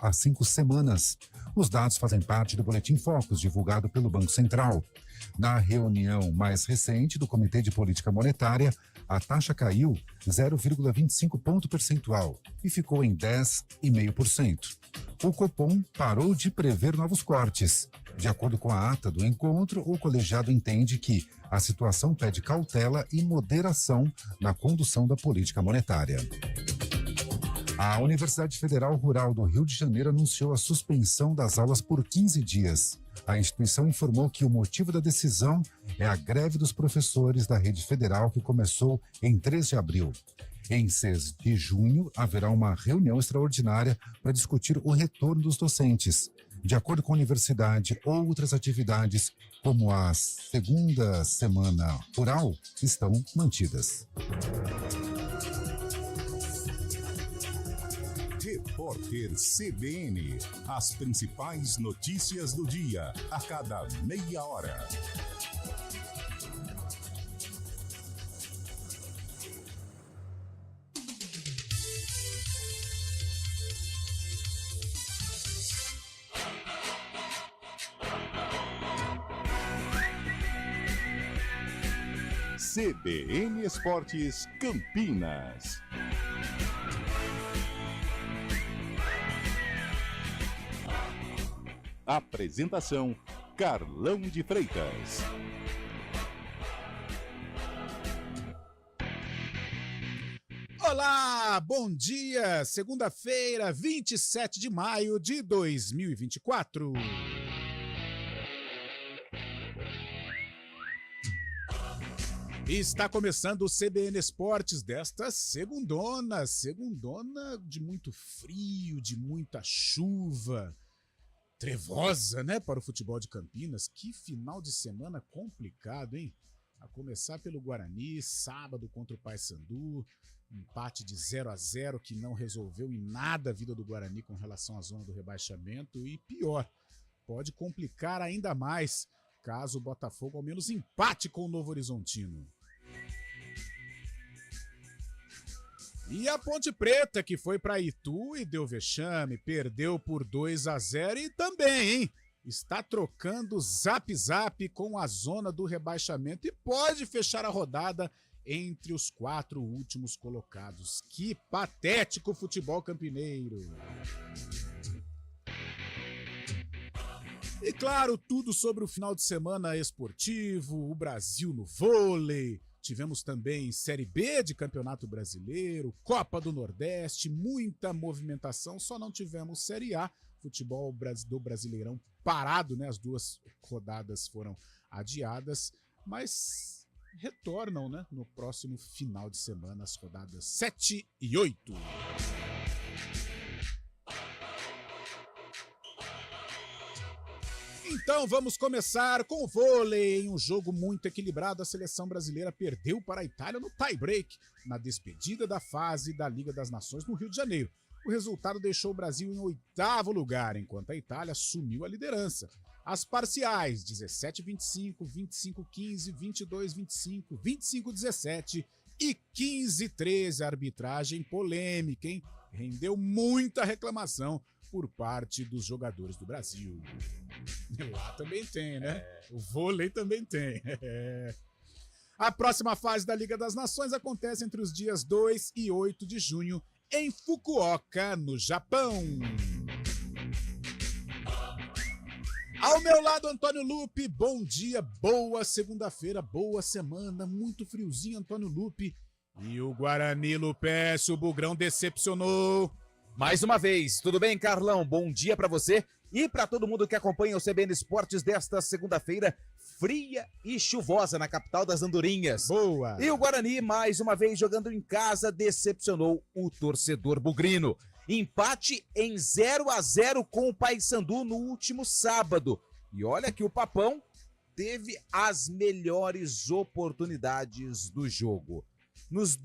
há 5 semanas. Os dados fazem parte do Boletim Focus, divulgado pelo Banco Central. Na reunião mais recente do Comitê de Política Monetária, a taxa caiu 0,25 ponto percentual e ficou em 10,5%. O Copom parou de prever novos cortes. De acordo com a ata do encontro, o colegiado entende que a situação pede cautela e moderação na condução da política monetária. A Universidade Federal Rural do Rio de Janeiro anunciou a suspensão das aulas por 15 dias. A instituição informou que o motivo da decisão é a greve dos professores da rede federal, que começou em 3 de abril. Em 6 de junho, haverá uma reunião extraordinária para discutir o retorno dos docentes. De acordo com a universidade, outras atividades, como a segunda semana rural, estão mantidas. Repórter CBN. As principais notícias do dia, a cada meia hora. CBN Esportes Campinas. Apresentação: Carlão de Freitas. Olá, bom dia! Segunda-feira, 27 de maio de 2024. Está começando o CBN Esportes desta segundona de muito frio, de muita chuva. Trevosa, né, para o futebol de Campinas. Que final de semana complicado, hein? A começar pelo Guarani, sábado contra o Paysandu, empate de 0-0 que não resolveu em nada a vida do Guarani com relação à zona do rebaixamento. E pior, pode complicar ainda mais caso o Botafogo ao menos empate com o Novo Horizontino. E a Ponte Preta, que foi para Itu e deu vexame, perdeu por 2-0 e também, hein? Está trocando zap-zap com a zona do rebaixamento e pode fechar a rodada entre os 4 últimos colocados. Que patético futebol campineiro! E claro, tudo sobre o final de semana esportivo, o Brasil no vôlei. Tivemos também Série B de Campeonato Brasileiro, Copa do Nordeste, muita movimentação, só não tivemos Série A, futebol do Brasileirão parado, né? As 2 rodadas foram adiadas, mas retornam, né, no próximo final de semana, as rodadas 7 e 8. Então vamos começar com o vôlei. Em um jogo muito equilibrado, a seleção brasileira perdeu para a Itália no tie-break, na despedida da fase da Liga das Nações no Rio de Janeiro. O resultado deixou o Brasil em 8º lugar, enquanto a Itália assumiu a liderança. As parciais, 17-25, 25-15, 22-25, 25-17 e 15-13. A arbitragem polêmica, hein? Rendeu muita reclamação por parte dos jogadores do Brasil. Lá também tem, né? O vôlei também tem. A próxima fase da Liga das Nações acontece entre os dias 2 e 8 de junho em Fukuoka, no Japão. Ao meu lado, Antônio Lupe. Bom dia, boa segunda-feira, boa semana. Muito friozinho, Antônio Lupe. E o Guarani Lupécio, o Bugrão decepcionou. Mais uma vez, tudo bem, Carlão? Bom dia pra você e pra todo mundo que acompanha o CBN Esportes desta segunda-feira, fria e chuvosa na capital das Andorinhas. Boa! E o Guarani, mais uma vez jogando em casa, decepcionou o torcedor bugrino. Empate em 0-0 com o Paysandu no último sábado. E olha que o Papão teve as melhores oportunidades do jogo.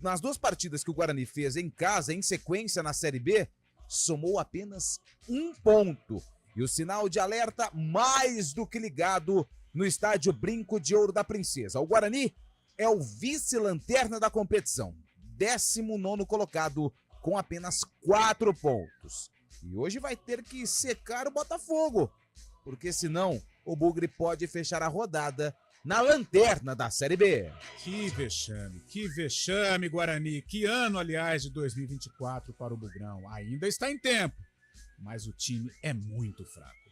Nas 2 partidas que o Guarani fez em casa, em sequência na Série B, somou apenas 1 ponto. E o sinal de alerta mais do que ligado no estádio Brinco de Ouro da Princesa. O Guarani é o vice-lanterna da competição, 19º colocado com apenas 4 pontos. E hoje vai ter que secar o Botafogo, porque senão o Bugre pode fechar a rodada na lanterna da Série B. Que vexame, Guarani. Que ano, aliás, de 2024 para o Bugrão. Ainda está em tempo, mas o time é muito fraco.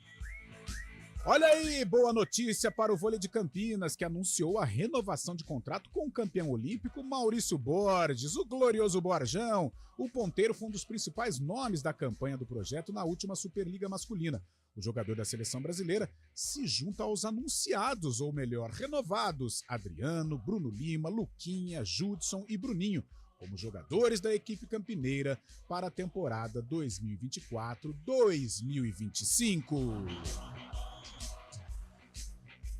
Olha aí, boa notícia para o vôlei de Campinas, que anunciou a renovação de contrato com o campeão olímpico Maurício Borges, o glorioso Borjão. O ponteiro foi um dos principais nomes da campanha do projeto na última Superliga Masculina. O jogador da seleção brasileira se junta aos anunciados, ou melhor, renovados, Adriano, Bruno Lima, Luquinha, Judson e Bruninho, como jogadores da equipe campineira para a temporada 2024-2025.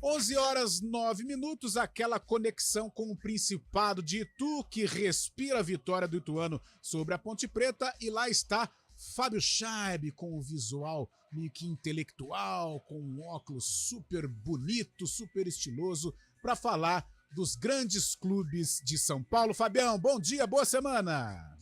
11h09, aquela conexão com o Principado de Itu, que respira a vitória do ituano sobre a Ponte Preta, e lá está Fábio Chaib com o visual meio que intelectual, com um óculos super bonito, super estiloso, para falar dos grandes clubes de São Paulo. Fabião, bom dia, boa semana!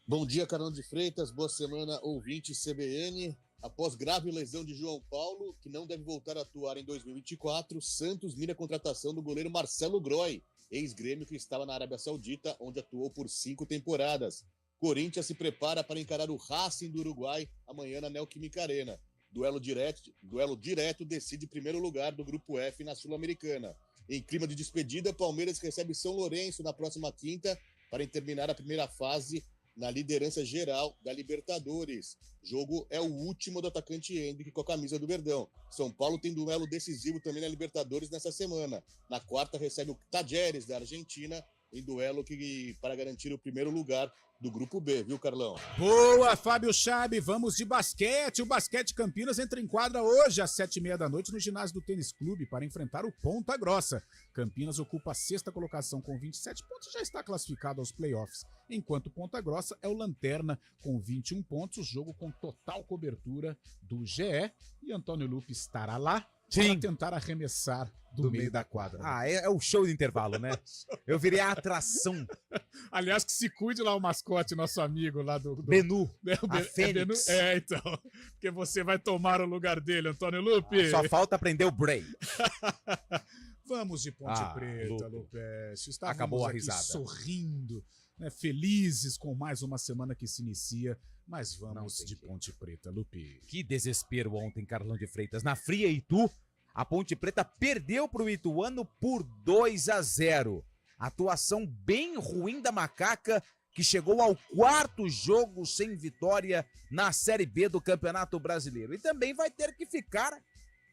Bom dia, Carlão de Freitas, boa semana, ouvinte CBN. Após grave lesão de João Paulo, que não deve voltar a atuar em 2024, Santos mira a contratação do goleiro Marcelo Groy, ex-grêmio que estava na Arábia Saudita, onde atuou por 5 temporadas. Corinthians se prepara para encarar o Racing do Uruguai amanhã na Neoquímica Arena. Duelo direto decide primeiro lugar do Grupo F na Sul-Americana. Em clima de despedida, Palmeiras recebe São Lourenço na próxima quinta para terminar a primeira fase na liderança geral da Libertadores. Jogo é o último do atacante Hendrick com a camisa do Verdão. São Paulo tem duelo decisivo também na Libertadores nessa semana. Na quarta recebe o Tajeres da Argentina em duelo para garantir o primeiro lugar do Grupo B, viu, Carlão? Boa, Fábio Chaib, vamos de basquete. O Basquete Campinas entra em quadra hoje às 19h30 no ginásio do Tênis Clube para enfrentar o Ponta Grossa. Campinas ocupa a 6ª colocação com 27 pontos e já está classificado aos playoffs, enquanto Ponta Grossa é o lanterna com 21 pontos, jogo com total cobertura do GE, e Antônio Lupe estará lá para tentar arremessar do meio da quadra. Ah, é o show de intervalo, né? Eu virei a atração. Aliás, que se cuide lá o mascote, nosso amigo lá do Benu, a Fênix. Então, porque você vai tomar o lugar dele, Antônio Lupe. Só falta aprender o Bray. Vamos de Ponte Preta, Lupe. Acabou a risada. Sorrindo, né, felizes com mais uma semana que se inicia, mas vamos de Ponte Preta, Lupe. Que desespero ontem, Carlão de Freitas. Na fria Itu, a Ponte Preta perdeu para o Ituano por 2-0. Atuação bem ruim da Macaca, que chegou ao 4º jogo sem vitória na Série B do Campeonato Brasileiro. E também vai ter que ficar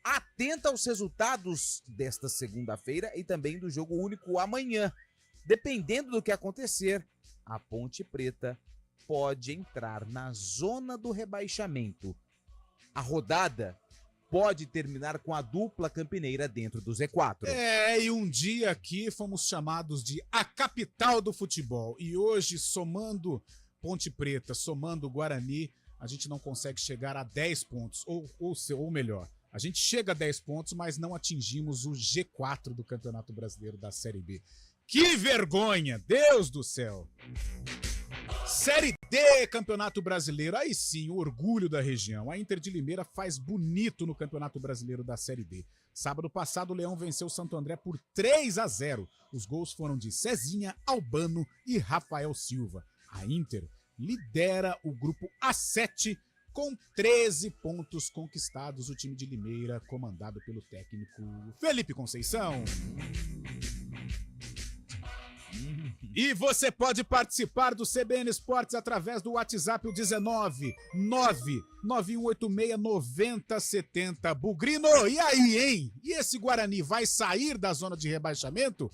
atenta aos resultados desta segunda-feira e também do jogo único amanhã. Dependendo do que acontecer, a Ponte Preta pode entrar na zona do rebaixamento. A rodada pode terminar com a dupla campineira dentro do Z4. E um dia aqui fomos chamados de a capital do futebol. E hoje, somando Ponte Preta, somando Guarani, a gente não consegue chegar a 10 pontos. Ou melhor, a gente chega a 10 pontos, mas não atingimos o G4 do Campeonato Brasileiro da Série B. Que vergonha! Deus do céu! Série D, Campeonato Brasileiro. Aí sim, o orgulho da região. A Inter de Limeira faz bonito no Campeonato Brasileiro da Série D. Sábado passado, o Leão venceu o Santo André por 3-0. Os gols foram de Cezinha, Albano e Rafael Silva. A Inter lidera o grupo A7 com 13 pontos conquistados. O time de Limeira, comandado pelo técnico Felipe Conceição. E você pode participar do CBN Esportes através do WhatsApp, o 19-99186-9070. Bugrino, e aí, hein? E esse Guarani vai sair da zona de rebaixamento?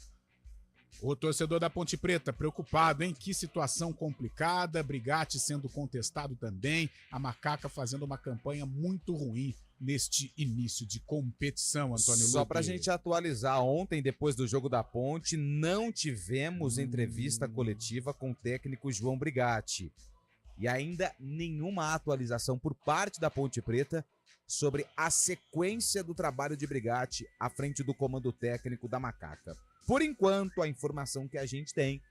O torcedor da Ponte Preta preocupado, hein? Que situação complicada, Brigatti sendo contestado também, a Macaca fazendo uma campanha muito ruim neste início de competição, Antônio Lupe. Só pra gente atualizar, ontem, depois do jogo da Ponte, não tivemos entrevista coletiva com o técnico João Brigatti. E ainda nenhuma atualização por parte da Ponte Preta sobre a sequência do trabalho de Brigatti à frente do comando técnico da Macaca. Por enquanto, a informação que a gente tem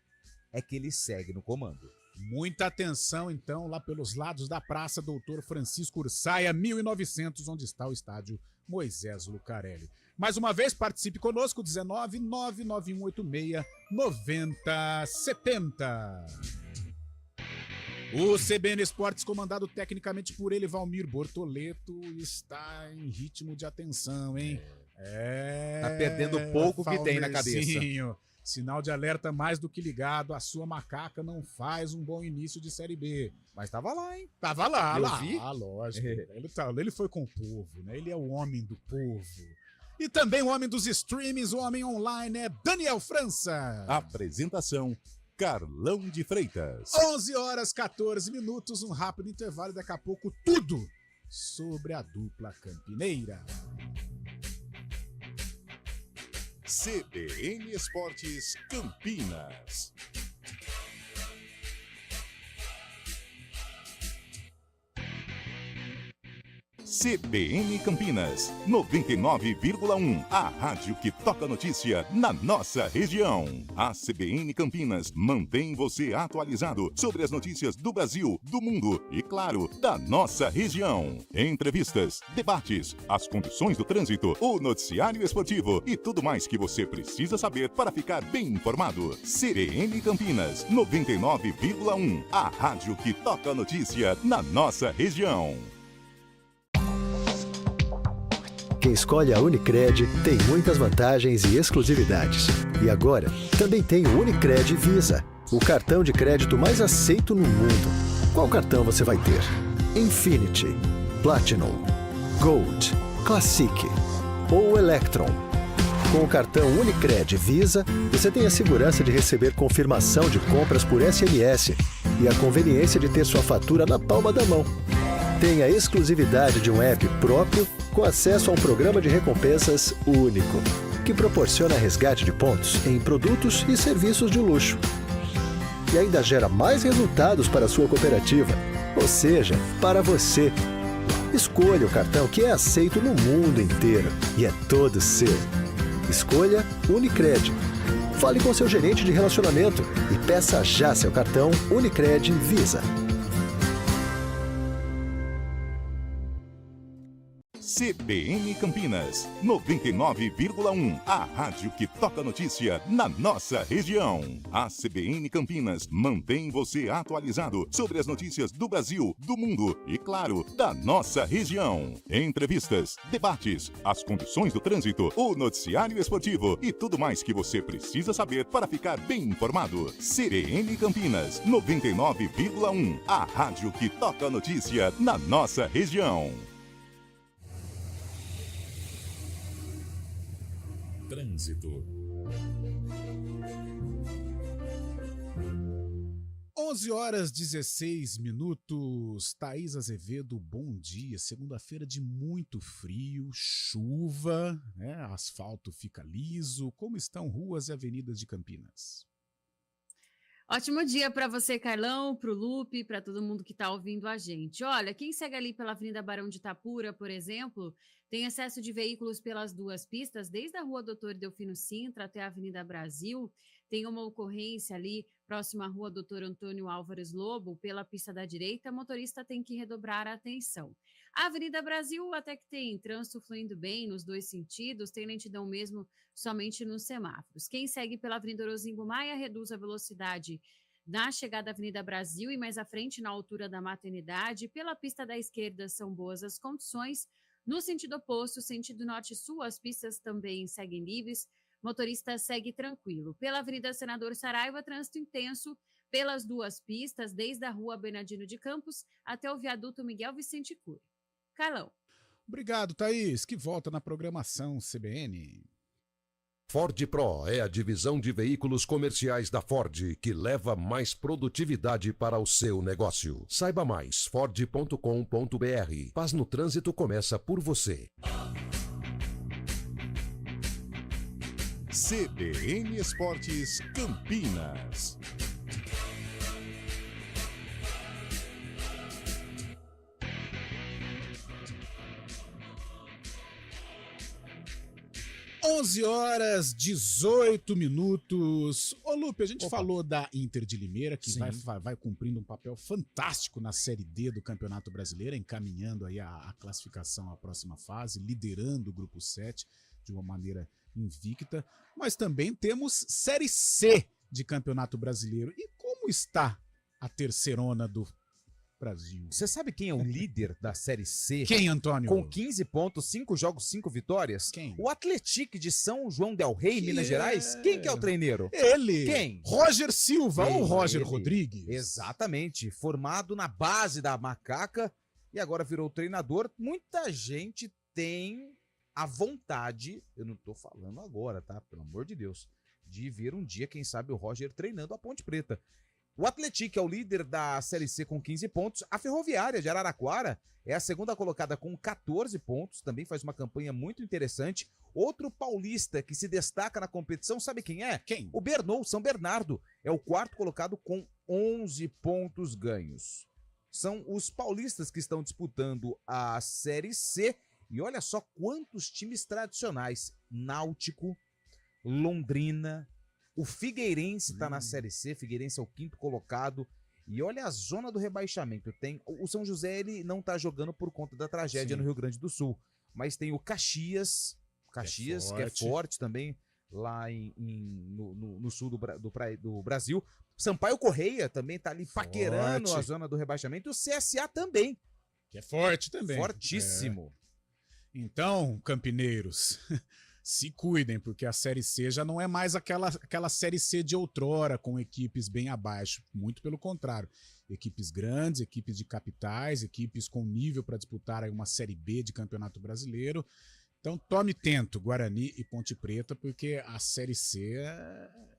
é que ele segue no comando. Muita atenção, então, lá pelos lados da Praça Doutor Francisco Ursaia, 1900, onde está o estádio Moisés Lucarelli. Mais uma vez, participe conosco, 19 99186 9070. O CBN Esportes, comandado tecnicamente por ele, Valmir Bortoleto, está em ritmo de atenção, hein? Tá perdendo pouco que tem na cabeça. Sinal de alerta mais do que ligado. A sua macaca não faz um bom início de Série B. Mas tava lá, hein? Tava lá, Eu lá. vi. Ah, lógico. Ele foi com o povo, né? Ele é o homem do povo. E também o homem dos streamings, o homem online é Daniel França. Apresentação: Carlão de Freitas. 11h14, um rápido intervalo e daqui a pouco tudo sobre a dupla campineira. CBN Esportes Campinas. CBN Campinas, 99,1. A rádio que toca notícia na nossa região. A CBN Campinas mantém você atualizado sobre as notícias do Brasil, do mundo e, claro, da nossa região. Entrevistas, debates, as condições do trânsito, o noticiário esportivo e tudo mais que você precisa saber para ficar bem informado. CBN Campinas, 99,1. A rádio que toca notícia na nossa região. Quem escolhe a Unicred tem muitas vantagens e exclusividades. E agora, também tem o Unicred Visa, o cartão de crédito mais aceito no mundo. Qual cartão você vai ter? Infinity, Platinum, Gold, Classic ou Electron? Com o cartão Unicred Visa, você tem a segurança de receber confirmação de compras por SMS e a conveniência de ter sua fatura na palma da mão. Tem a exclusividade de um app próprio com acesso a um programa de recompensas único, que proporciona resgate de pontos em produtos e serviços de luxo. E ainda gera mais resultados para a sua cooperativa, ou seja, para você. Escolha o cartão que é aceito no mundo inteiro e é todo seu. Escolha Unicred. Fale com seu gerente de relacionamento e peça já seu cartão Unicred Visa. CBN Campinas, 99,1. A rádio que toca notícia na nossa região. A CBN Campinas mantém você atualizado sobre as notícias do Brasil, do mundo e, claro, da nossa região. Entrevistas, debates, as condições do trânsito, o noticiário esportivo e tudo mais que você precisa saber para ficar bem informado. CBN Campinas, 99,1. A rádio que toca notícia na nossa região. Trânsito. 11h16. Thaís Azevedo, bom dia. Segunda-feira de muito frio, chuva, né? Asfalto fica liso. Como estão ruas e avenidas de Campinas? Ótimo dia para você, Carlão, para o Lupe, para todo mundo que está ouvindo a gente. Olha, quem segue ali pela Avenida Barão de Itapura, por exemplo, tem excesso de veículos pelas duas pistas, desde a Rua Doutor Delfino Sintra até a Avenida Brasil. Tem uma ocorrência ali próxima à Rua Doutor Antônio Álvares Lobo, pela pista da direita, motorista tem que redobrar a atenção. A Avenida Brasil até que tem trânsito fluindo bem nos dois sentidos, tem lentidão mesmo somente nos semáforos. Quem segue pela Avenida Orozingo Maia reduz a velocidade na chegada à Avenida Brasil e mais à frente na altura da Maternidade. Pela pista da esquerda são boas as condições. No sentido oposto, sentido norte-sul, as pistas também seguem livres. Motorista segue tranquilo. Pela Avenida Senador Saraiva, trânsito intenso pelas duas pistas, desde a Rua Bernardino de Campos até o viaduto Miguel Vicente Cury. Carlão. Obrigado, Thaís, que volta na programação CBN. Ford Pro é a divisão de veículos comerciais da Ford que leva mais produtividade para o seu negócio. Saiba mais, ford.com.br. Paz no trânsito começa por você. CBN Esportes Campinas. 11 horas, 18 minutos. Ô, Lupe, a gente Opa. falou da Inter de Limeira, que Sim. vai cumprindo um papel fantástico na Série D do Campeonato Brasileiro, encaminhando aí a classificação à próxima fase, liderando o Grupo 7 de uma maneira invicta. Mas também temos Série C de Campeonato Brasileiro. E como está a terceirona do Brasil? Você sabe quem é o líder da Série C? Quem, Antônio? Com 15 pontos, 5 jogos, 5 vitórias? Quem? O Atlético de São João del Rei, Minas Gerais. Quem que é o treineiro? Ele! Quem? Roger Silva, ou Roger Ele. Rodrigues. Exatamente, formado na base da Macaca e agora virou treinador. Muita gente tem a vontade, eu não tô falando agora, tá? Pelo amor de Deus, de ver um dia, quem sabe, o Roger treinando a Ponte Preta. O Atlético é o líder da Série C com 15 pontos. A Ferroviária de Araraquara é a segunda colocada com 14 pontos. Também faz uma campanha muito interessante. Outro paulista que se destaca na competição, sabe quem é? Quem? O Bernou, São Bernardo. É o quarto colocado com 11 pontos ganhos. São os paulistas que estão disputando a Série C. E olha só quantos times tradicionais. Náutico, Londrina, o Figueirense está na Série C, Figueirense é o quinto colocado. E olha a zona do rebaixamento. Tem o São José, ele não tá jogando por conta da tragédia Sim. no Rio Grande do Sul. Mas tem o Caxias, que é forte também, lá no sul do Brasil. Sampaio Correia também tá ali paquerando Forte. a zona do rebaixamento. E o CSA também, Que é forte também. fortíssimo. Então, campineiros, se cuidem, porque a Série C já não é mais aquela Série C de outrora, com equipes bem abaixo. Muito pelo contrário. Equipes grandes, equipes de capitais, equipes com nível para disputar aí uma Série B de Campeonato Brasileiro. Então, tome tento, Guarani e Ponte Preta, porque a Série C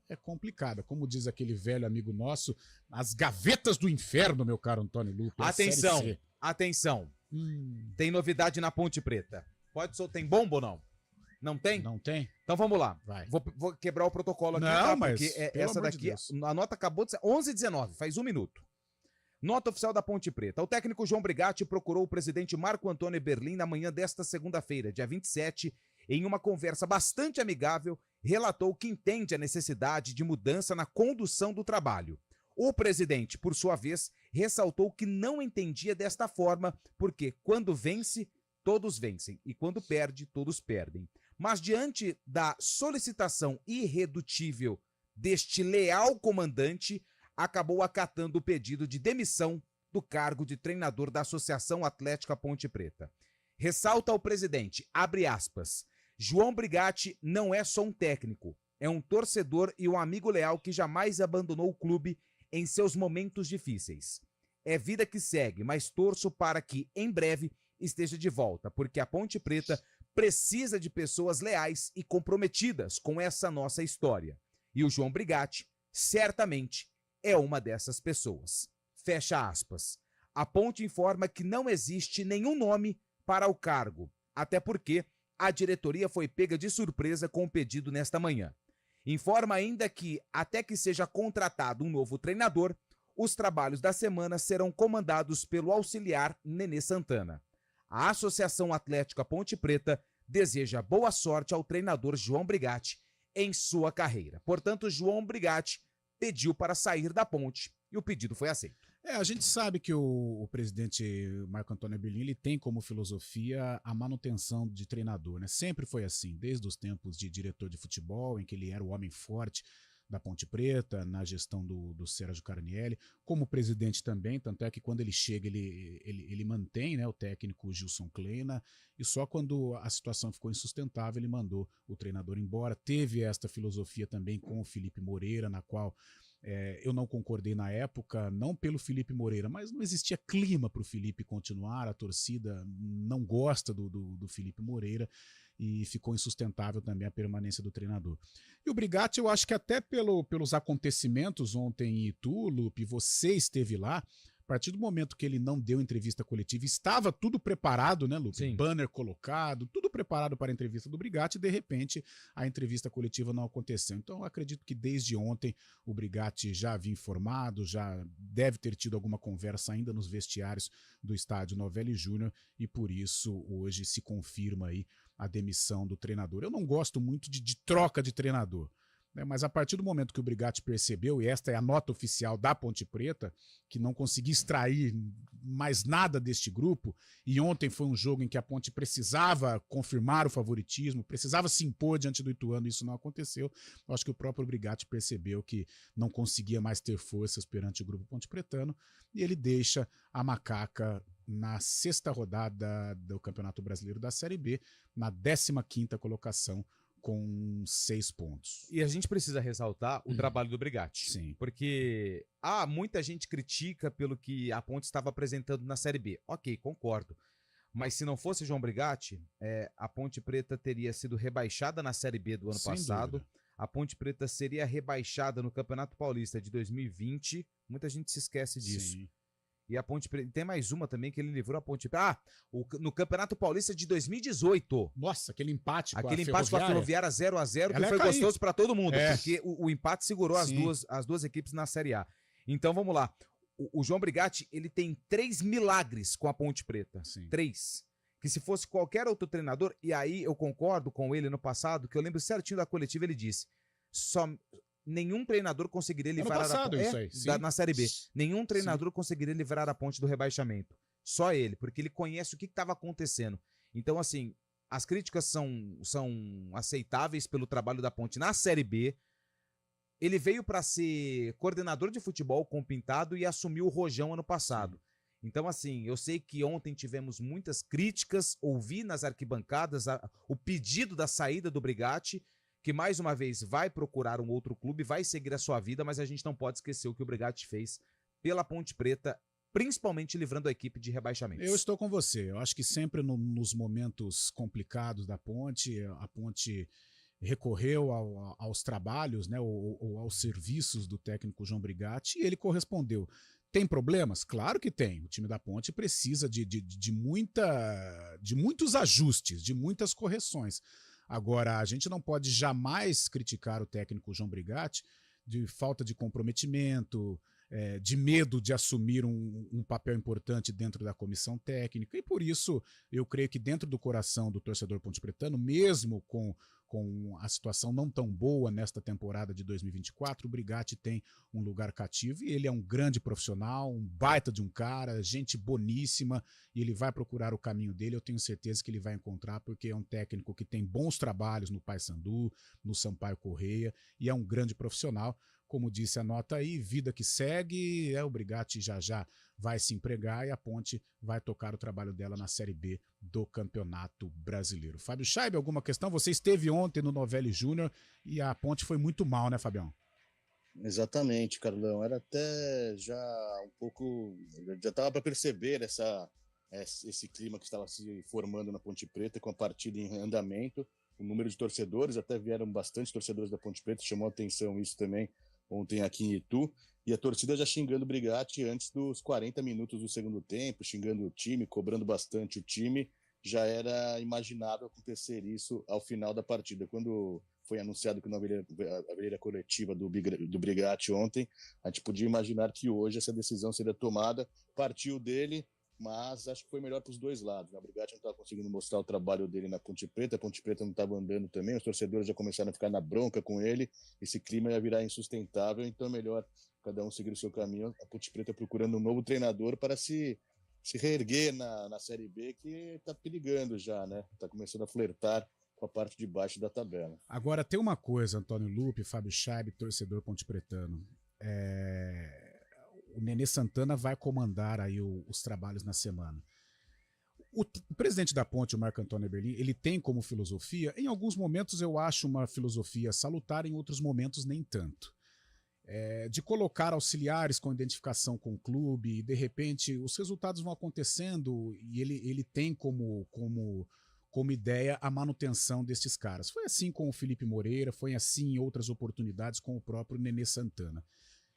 é complicada. Como diz aquele velho amigo nosso, as gavetas do inferno, meu caro Antônio Lupe. a Atenção, Série C. atenção. Tem novidade na Ponte Preta. Pode soltar, tem bomba ou não? Não tem? Não tem? Então vamos lá. Vai. Vou quebrar o protocolo aqui, Não, tá? mas, Porque pelo essa amor de daqui, Deus. a nota acabou de ser 11h19, faz 1 minuto. Nota oficial da Ponte Preta. O técnico João Brigatti procurou o presidente Marco Antônio Eberlin na manhã desta segunda-feira, dia 27, em uma conversa bastante amigável, relatou que entende a necessidade de mudança na condução do trabalho. O presidente, por sua vez, ressaltou que não entendia desta forma, porque quando vence, todos vencem, e quando perde, todos perdem. Mas diante da solicitação irredutível deste leal comandante, acabou acatando o pedido de demissão do cargo de treinador da Associação Atlética Ponte Preta. Ressalta o presidente, abre aspas, João Brigatti não é só um técnico, é um torcedor e um amigo leal que jamais abandonou o clube em seus momentos difíceis. É vida que segue, mas torço para que, em breve, esteja de volta, porque a Ponte Preta precisa de pessoas leais e comprometidas com essa nossa história. E o João Brigatti, certamente, é uma dessas pessoas. Fecha aspas. A Ponte informa que não existe nenhum nome para o cargo, até porque a diretoria foi pega de surpresa com o pedido nesta manhã. Informa ainda que, até que seja contratado um novo treinador, os trabalhos da semana serão comandados pelo auxiliar Nenê Santana. A Associação Atlética Ponte Preta deseja boa sorte ao treinador João Brigatti em sua carreira. Portanto, João Brigatti pediu para sair da Ponte e o pedido foi aceito. A gente sabe que o presidente Marco Antônio Eberlin, ele tem como filosofia a manutenção de treinador, né? Sempre foi assim, desde os tempos de diretor de futebol, em que ele era o homem forte da Ponte Preta, na gestão do Sérgio Carnielli, como presidente também, tanto é que quando ele chega, ele mantém, né, o técnico Gilson Kleina, e só quando a situação ficou insustentável, ele mandou o treinador embora. Teve esta filosofia também com o Felipe Moreira, na qual eu não concordei na época, não pelo Felipe Moreira, mas não existia clima para o Felipe continuar, a torcida não gosta do Felipe Moreira, e ficou insustentável também a permanência do treinador. E o Brigatti, eu acho que até pelos acontecimentos ontem em Itu, Lupe, você esteve lá, partir do momento que ele não deu entrevista coletiva, estava tudo preparado, né, Lupe? Sim. Banner colocado, tudo preparado para a entrevista do Brigatti, e de repente a entrevista coletiva não aconteceu. Então eu acredito que desde ontem o Brigatti já havia informado, já deve ter tido alguma conversa ainda nos vestiários do estádio Novelli Júnior, e por isso hoje se confirma aí a demissão do treinador. Eu não gosto muito de troca de treinador, né, mas a partir do momento que o Brigatti percebeu, e esta é a nota oficial da Ponte Preta, que não conseguia extrair mais nada deste grupo, e ontem foi um jogo em que a Ponte precisava confirmar o favoritismo, precisava se impor diante do Ituano, e isso não aconteceu. Eu acho que o próprio Brigatti percebeu que não conseguia mais ter forças perante o grupo ponte pretano, e ele deixa a Macaca na 6ª rodada do Campeonato Brasileiro da Série B, na 15ª colocação, com 6 pontos. E a gente precisa ressaltar o trabalho do Brigatti. Sim. Porque muita gente critica pelo que a Ponte estava apresentando na Série B. Ok, concordo. Mas se não fosse João Brigatti, a Ponte Preta teria sido rebaixada na Série B do ano Sem passado. dúvida. A Ponte Preta seria rebaixada no Campeonato Paulista de 2020. Muita gente se esquece disso. Sim. E a Ponte Preta, tem mais uma também que ele livrou a Ponte Preta. No Campeonato Paulista de 2018. Nossa, aquele empate Aquele empate com a Ferroviária 0-0, que Ela ia foi cair. gostoso pra todo mundo, É. porque o empate segurou Sim. as duas equipes na Série A. Então vamos lá. O João Brigatti, ele tem 3 milagres com a Ponte Preta. Sim. 3. Que se fosse qualquer outro treinador, e aí eu concordo com ele no passado, que eu lembro certinho da coletiva, ele disse: nenhum treinador conseguiria livrar passado, isso aí, sim. na Série B. Nenhum treinador conseguiria livrar a Ponte do rebaixamento. Só ele, porque ele conhece o que estava acontecendo. Então, assim, as críticas são aceitáveis pelo trabalho da Ponte na Série B. Ele veio para ser coordenador de futebol com o Pintado e assumiu o Rojão ano passado. Então, assim, eu sei que ontem tivemos muitas críticas, ouvi nas arquibancadas o pedido da saída do Brigatti, que mais uma vez vai procurar um outro clube, vai seguir a sua vida, mas a gente não pode esquecer o que o Brigatti fez pela Ponte Preta, principalmente livrando a equipe de rebaixamento. Eu estou com você. Eu acho que sempre nos momentos complicados da Ponte, a Ponte recorreu aos trabalhos, né, ou aos serviços do técnico João Brigatti, e ele correspondeu. Tem problemas? Claro que tem. O time da Ponte precisa de muitos ajustes, de muitas correções. Agora, a gente não pode jamais criticar o técnico João Brigatti de falta de comprometimento, de medo de assumir um papel importante dentro da comissão técnica, e por isso eu creio que dentro do coração do torcedor pontepretano, mesmo com a situação não tão boa nesta temporada de 2024, o Brigatti tem um lugar cativo, e ele é um grande profissional, um baita de um cara, gente boníssima, e ele vai procurar o caminho dele. Eu tenho certeza que ele vai encontrar, porque é um técnico que tem bons trabalhos no Paysandu, no Sampaio Corrêa, e é um grande profissional. Como disse a nota aí, vida que segue, o Brigatti já vai se empregar e a Ponte vai tocar o trabalho dela na Série B do Campeonato Brasileiro. Fábio Scheibe, alguma questão? Você esteve ontem no Novelli Júnior e a Ponte foi muito mal, né, Fabião? Exatamente, Carlão. Era até já um pouco... Já estava para perceber esse clima que estava se formando na Ponte Preta com a partida em andamento. O número de torcedores, até vieram bastante torcedores da Ponte Preta, chamou a atenção isso também ontem aqui em Itu, e a torcida já xingando o Brigatti antes dos 40 minutos do segundo tempo, xingando o time, cobrando bastante o time. Já era imaginável acontecer isso ao final da partida. Quando foi anunciado que não haveria coletiva do Brigatti ontem, a gente podia imaginar que hoje essa decisão seria tomada, partiu dele, mas acho que foi melhor para os dois lados. O Brigatti não estava conseguindo mostrar o trabalho dele na Ponte Preta, a Ponte Preta não estava andando também, os torcedores já começaram a ficar na bronca com ele, esse clima ia virar insustentável, então é melhor cada um seguir o seu caminho, a Ponte Preta procurando um novo treinador para se reerguer na Série B, que está perigando já, né? Está começando a flertar com a parte de baixo da tabela. Agora tem uma coisa, Antônio Lupe, Fábio Scheibe, torcedor pontepretano. O Nenê Santana vai comandar aí os trabalhos na semana. O presidente da Ponte, o Marco Antônio Eberlin, ele tem como filosofia, em alguns momentos eu acho uma filosofia salutar, em outros momentos nem tanto. De colocar auxiliares com identificação com o clube, e de repente os resultados vão acontecendo e ele tem como ideia a manutenção destes caras. Foi assim com o Felipe Moreira, foi assim em outras oportunidades com o próprio Nenê Santana.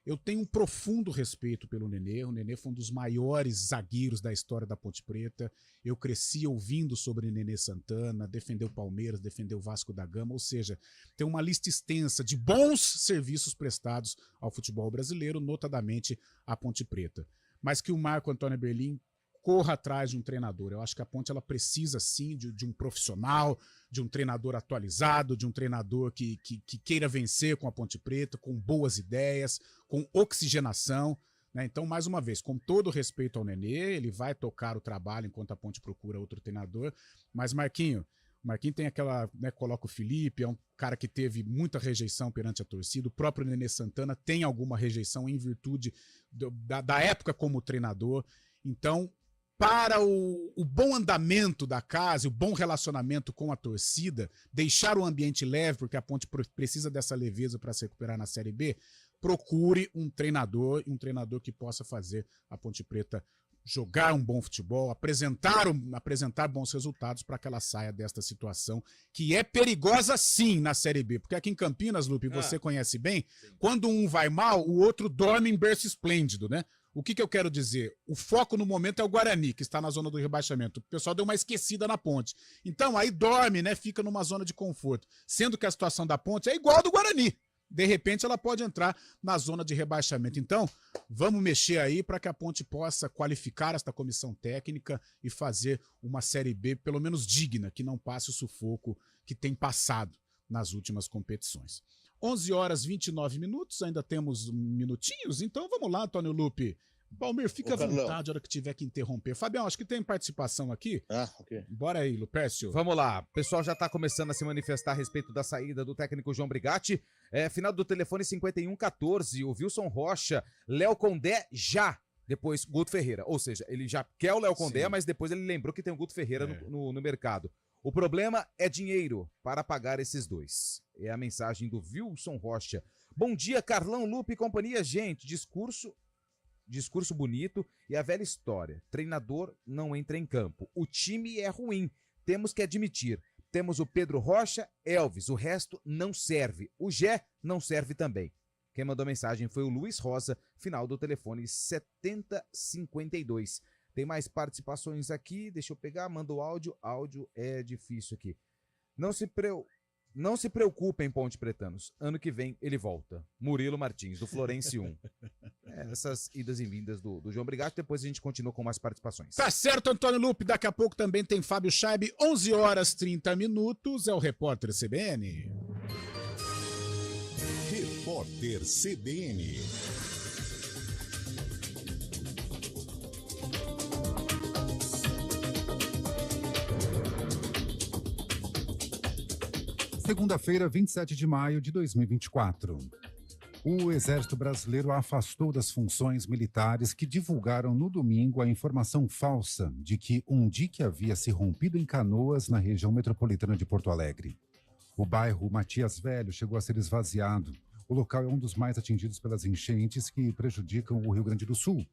Eu tenho um profundo respeito pelo Nenê. O Nenê foi um dos maiores zagueiros da história da Ponte Preta. Eu cresci ouvindo sobre Nenê Santana, defendeu o Palmeiras, defendeu o Vasco da Gama, ou seja, tem uma lista extensa de bons serviços prestados ao futebol brasileiro, notadamente à Ponte Preta. Mas que o Marco Antônio Eberlin corra atrás de um treinador. Eu acho que a Ponte ela precisa sim de um profissional, de um treinador atualizado, de um treinador que queira vencer com a Ponte Preta, com boas ideias, com oxigenação, né? Então, mais uma vez, com todo respeito ao Nenê, ele vai tocar o trabalho enquanto a Ponte procura outro treinador, mas Marquinho tem aquela, né, coloca o Felipe, é um cara que teve muita rejeição perante a torcida, o próprio Nenê Santana tem alguma rejeição em virtude da época como treinador. Então, para o bom andamento da casa, o bom relacionamento com a torcida, deixar o ambiente leve, porque a Ponte precisa dessa leveza para se recuperar na Série B, procure um treinador que possa fazer a Ponte Preta jogar um bom futebol, apresentar bons resultados para que ela saia desta situação, que é perigosa sim na Série B, porque aqui em Campinas, Lupe, você conhece bem, quando um vai mal, o outro dorme em berço esplêndido, né? O que eu quero dizer? O foco no momento é o Guarani, que está na zona do rebaixamento. O pessoal deu uma esquecida na Ponte. Então, aí dorme, né? Fica numa zona de conforto. Sendo que a situação da Ponte é igual a do Guarani. De repente, ela pode entrar na zona de rebaixamento. Então, vamos mexer aí para que a Ponte possa qualificar esta comissão técnica e fazer uma Série B, pelo menos digna, que não passe o sufoco que tem passado nas últimas competições. 11h29, ainda temos minutinhos, então vamos lá, Antônio Lupe. Palmeiras, fica à vontade a hora que tiver que interromper. Fabião, acho que tem participação aqui. Ok. Bora aí, Lupércio. Vamos lá, o pessoal já está começando a se manifestar a respeito da saída do técnico João Brigatti. Final do telefone 5114, o Wilson Rocha, Léo Condé já, depois Guto Ferreira. Ou seja, ele já quer o Léo Condé, mas depois ele lembrou que tem o Guto Ferreira no mercado. O problema é dinheiro para pagar esses dois. É a mensagem do Wilson Rocha. Bom dia, Carlão, Lupe e companhia. Gente, discurso bonito e a velha história. Treinador não entra em campo. O time é ruim. Temos que admitir. Temos o Pedro Rocha, Elvis. O resto não serve. O Gé não serve também. Quem mandou a mensagem foi o Luiz Rosa, final do telefone 7052. Tem mais participações aqui, deixa eu pegar, manda o áudio. Áudio é difícil aqui. Não se preocupem, Ponte Pretanos. Ano que vem ele volta. Murilo Martins, do Florense 1. Essas idas e vindas do João Brigatti. Depois a gente continua com mais participações. Tá certo, Antônio Lupe. Daqui a pouco também tem Fábio Chaib. 11h30. É o Repórter CBN. Repórter CBN. Segunda-feira, 27 de maio de 2024. O Exército Brasileiro afastou das funções militares que divulgaram no domingo a informação falsa de que um dique havia se rompido em Canoas, na região metropolitana de Porto Alegre. O bairro Matias Velho chegou a ser esvaziado. O local é um dos mais atingidos pelas enchentes que prejudicam o Rio Grande do Sul.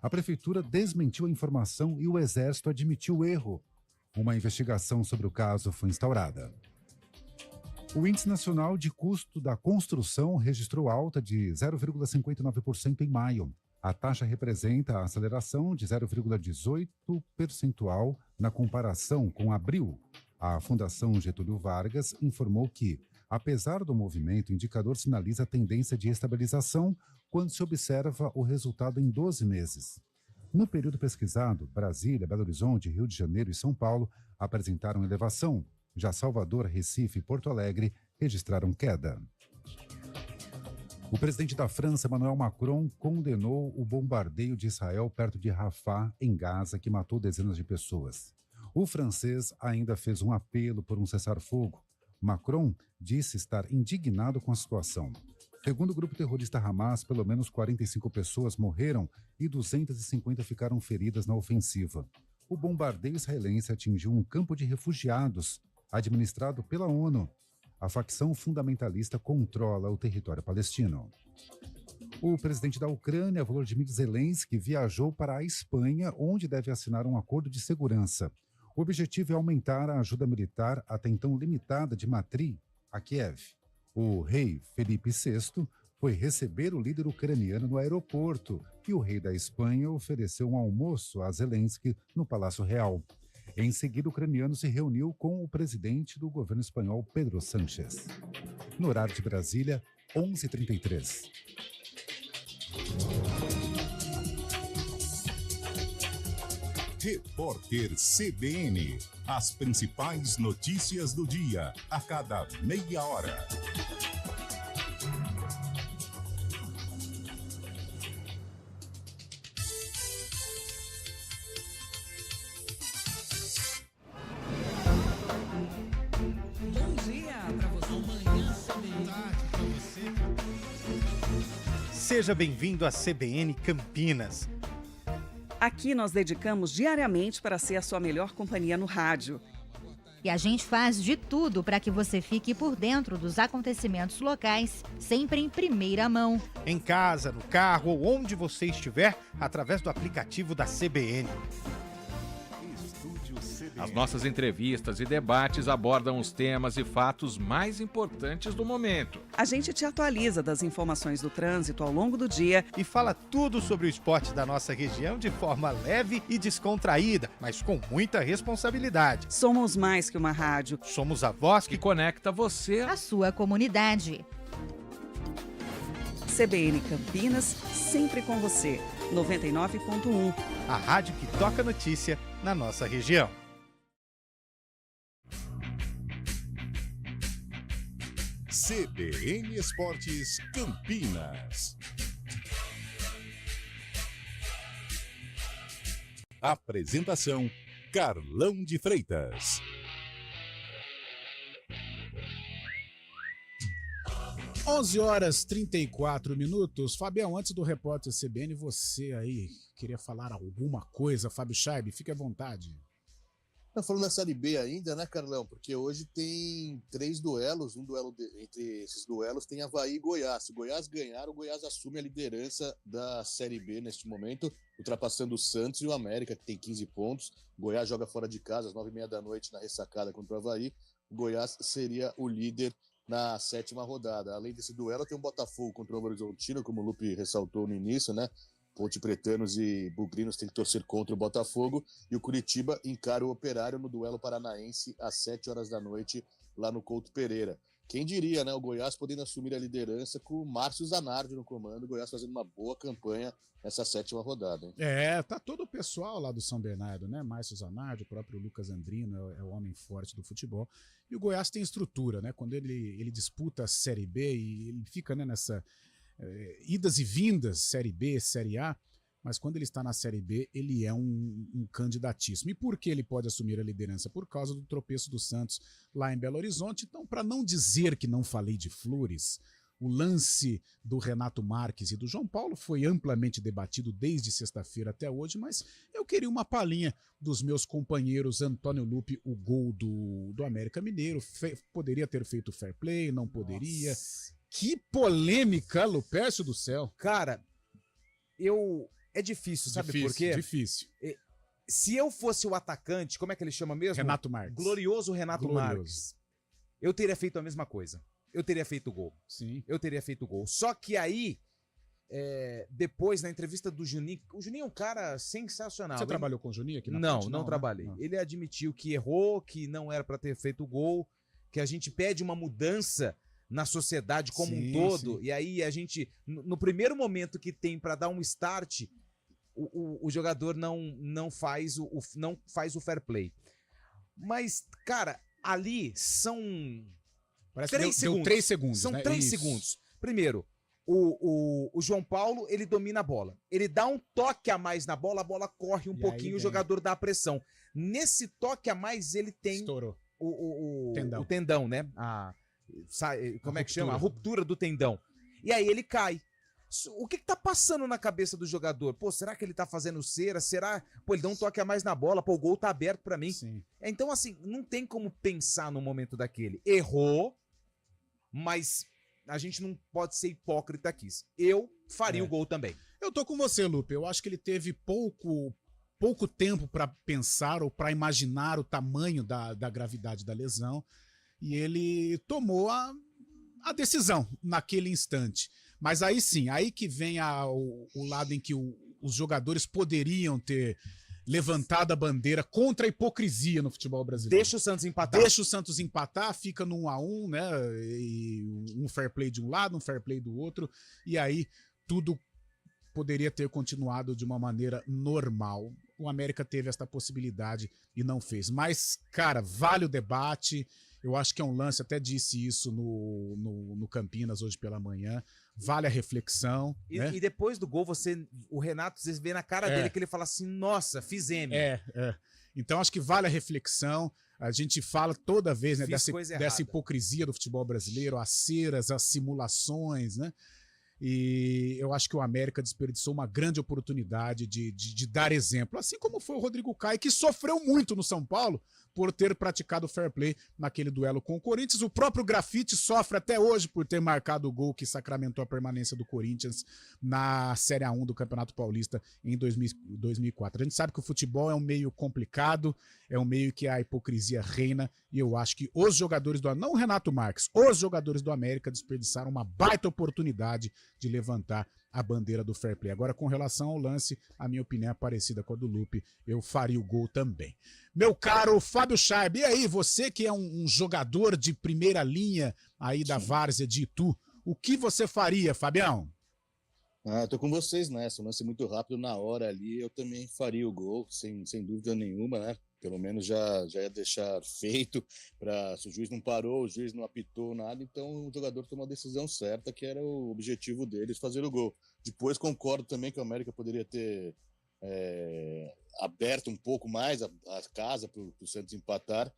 A prefeitura desmentiu a informação e o Exército admitiu o erro. Uma investigação sobre o caso foi instaurada. O Índice Nacional de Custo da Construção registrou alta de 0,59% em maio. A taxa representa a aceleração de 0,18 percentual na comparação com abril. A Fundação Getúlio Vargas informou que, apesar do movimento, o indicador sinaliza a tendência de estabilização quando se observa o resultado em 12 meses. No período pesquisado, Brasília, Belo Horizonte, Rio de Janeiro e São Paulo apresentaram elevação. Já Salvador, Recife e Porto Alegre registraram queda. O presidente da França, Emmanuel Macron, condenou o bombardeio de Israel perto de Rafah, em Gaza, que matou dezenas de pessoas. O francês ainda fez um apelo por um cessar-fogo. Macron disse estar indignado com a situação. Segundo o grupo terrorista Hamas, pelo menos 45 pessoas morreram e 250 ficaram feridas na ofensiva. O bombardeio israelense atingiu um campo de refugiados administrado pela ONU. A facção fundamentalista controla o território palestino. O presidente da Ucrânia, Volodymyr Zelensky, viajou para a Espanha, onde deve assinar um acordo de segurança. O objetivo é aumentar a ajuda militar, até então limitada, de Madrid a Kiev. O rei Felipe VI foi receber o líder ucraniano no aeroporto e o rei da Espanha ofereceu um almoço a Zelensky no Palácio Real. Em seguida, o ucraniano se reuniu com o presidente do governo espanhol, Pedro Sánchez. No horário de Brasília, 11h33. Repórter CBN. As principais notícias do dia, a cada meia hora. Bom dia para você. Amanhã, tarde para você. Seja bem-vindo à CBN Campinas. Aqui nós dedicamos diariamente para ser a sua melhor companhia no rádio. E a gente faz de tudo para que você fique por dentro dos acontecimentos locais, sempre em primeira mão. Em casa, no carro ou onde você estiver, através do aplicativo da CBN. As nossas entrevistas e debates abordam os temas e fatos mais importantes do momento. A gente te atualiza das informações do trânsito ao longo do dia e fala tudo sobre o esporte da nossa região de forma leve e descontraída, mas com muita responsabilidade. Somos mais que uma rádio. Somos a voz que conecta você à sua comunidade. CBN Campinas, sempre com você. 99.1. A rádio que toca notícia na nossa região. CBN Esportes Campinas. Apresentação: Carlão de Freitas. Onze horas 34 minutos. Fabião, antes do repórter CBN, você aí queria falar alguma coisa? Fábio Scheib, fique à vontade. Tá falando da Série B ainda, né, Carlão? Porque hoje tem 3 duelos, entre esses duelos tem Avaí e Goiás. Se o Goiás ganhar, o Goiás assume a liderança da Série B neste momento, ultrapassando o Santos e o América, que tem 15 pontos. O Goiás joga fora de casa às 9h30 da noite na ressacada contra o Avaí. O Goiás seria o líder na 7ª rodada. Além desse duelo, tem o Botafogo contra o Novo Horizontino, como o Lupe ressaltou no início, né? Ponte Pretanos e Bugrinos têm que torcer contra o Botafogo, e o Curitiba encara o Operário no duelo paranaense às 7h da noite, lá no Couto Pereira. Quem diria, né? O Goiás podendo assumir a liderança com o Márcio Zanardi no comando, o Goiás fazendo uma boa campanha nessa 7ª rodada. Hein? Tá todo o pessoal lá do São Bernardo, né? Márcio Zanardi, o próprio Lucas Andrino é o homem forte do futebol. E o Goiás tem estrutura, né? Quando ele disputa a Série B e ele fica, né, nessa idas e vindas, Série B, Série A, mas quando ele está na Série B, ele é um candidatíssimo. E por que ele pode assumir a liderança? Por causa do tropeço do Santos lá em Belo Horizonte. Então, para não dizer que não falei de flores, o lance do Renato Marques e do João Paulo foi amplamente debatido desde sexta-feira até hoje, mas eu queria uma palhinha dos meus companheiros. Antônio Lupe, o gol do América Mineiro, poderia ter feito fair play, não poderia. Nossa. Que polêmica, Lupércio do céu. Cara, é difícil, sabe por quê? Difícil. Se eu fosse o atacante, como é que ele chama mesmo? Renato Marques. Glorioso Renato Marques. Eu teria feito a mesma coisa. Eu teria feito o gol. Sim. Eu teria feito o gol. Só que aí, depois, na entrevista do Juninho, o Juninho é um cara sensacional. Você trabalhou com o Juninho aqui na Não, não trabalhei. Não. Ele admitiu que errou, que não era para ter feito o gol, que a gente pede uma mudança na sociedade como um todo, e aí a gente, no primeiro momento que tem para dar um start, o jogador não faz o fair play. Mas, cara, ali são 3 segundos. Deu 3 segundos, São né? 3 segundos. Primeiro, o João Paulo, ele domina a bola. Ele dá um toque a mais na bola, a bola corre um pouquinho, o jogador dá a pressão. Nesse toque a mais, ele tem estourou o tendão, né? Como é que chama? A ruptura do tendão. E aí ele cai. O que tá passando na cabeça do jogador? Pô, será que ele tá fazendo cera? Será? Pô, ele dá um toque a mais na bola. Pô, o gol tá aberto pra mim. Sim. Então, assim, não tem como pensar no momento daquele. Errou, mas a gente não pode ser hipócrita aqui. Eu faria o gol também. Eu tô com você, Lupe. Eu acho que ele teve pouco tempo pra pensar ou pra imaginar o tamanho da gravidade da lesão. E ele tomou a decisão naquele instante. Mas aí sim, aí que vem o lado em que os jogadores poderiam ter levantado a bandeira contra a hipocrisia no futebol brasileiro. Deixa o Santos empatar. Deixa o Santos empatar, fica no 1-1, né? E um fair play de um lado, um fair play do outro, e aí tudo poderia ter continuado de uma maneira normal. O América teve esta possibilidade e não fez. Mas, cara, vale o debate. Eu acho que é um lance, até disse isso no Campinas hoje pela manhã. Vale a reflexão. Né? E depois do gol, o Renato, vocês vê na cara dele que ele fala assim, nossa, fiz M. Então acho que vale a reflexão. A gente fala toda vez, né, dessa hipocrisia do futebol brasileiro, as ceras, as simulações, né? E eu acho que o América desperdiçou uma grande oportunidade de dar exemplo, assim como foi o Rodrigo Caio, que sofreu muito no São Paulo por ter praticado fair play naquele duelo com o Corinthians. O próprio Grafite sofre até hoje por ter marcado o gol que sacramentou a permanência do Corinthians na Série A1 do Campeonato Paulista em 2004. A gente sabe que o futebol é um meio complicado, é um meio que a hipocrisia reina, e eu acho que os jogadores não o Renato Marques, os jogadores do América desperdiçaram uma baita oportunidade de levantar a bandeira do fair play. Agora, com relação ao lance, a minha opinião é parecida com a do Lupe, eu faria o gol também. Meu caro Fábio Charb, e aí, você que é um jogador de primeira linha aí da Várzea de Itu, o que você faria, Fabião? Tô com vocês nessa, um lance muito rápido na hora ali, eu também faria o gol, sem dúvida nenhuma, né? Pelo menos já ia deixar feito, se o juiz não parou, o juiz não apitou nada, então o jogador tomou a decisão certa, que era o objetivo deles, fazer o gol. Depois concordo também que o América poderia ter aberto um pouco mais a casa para o Santos empatar,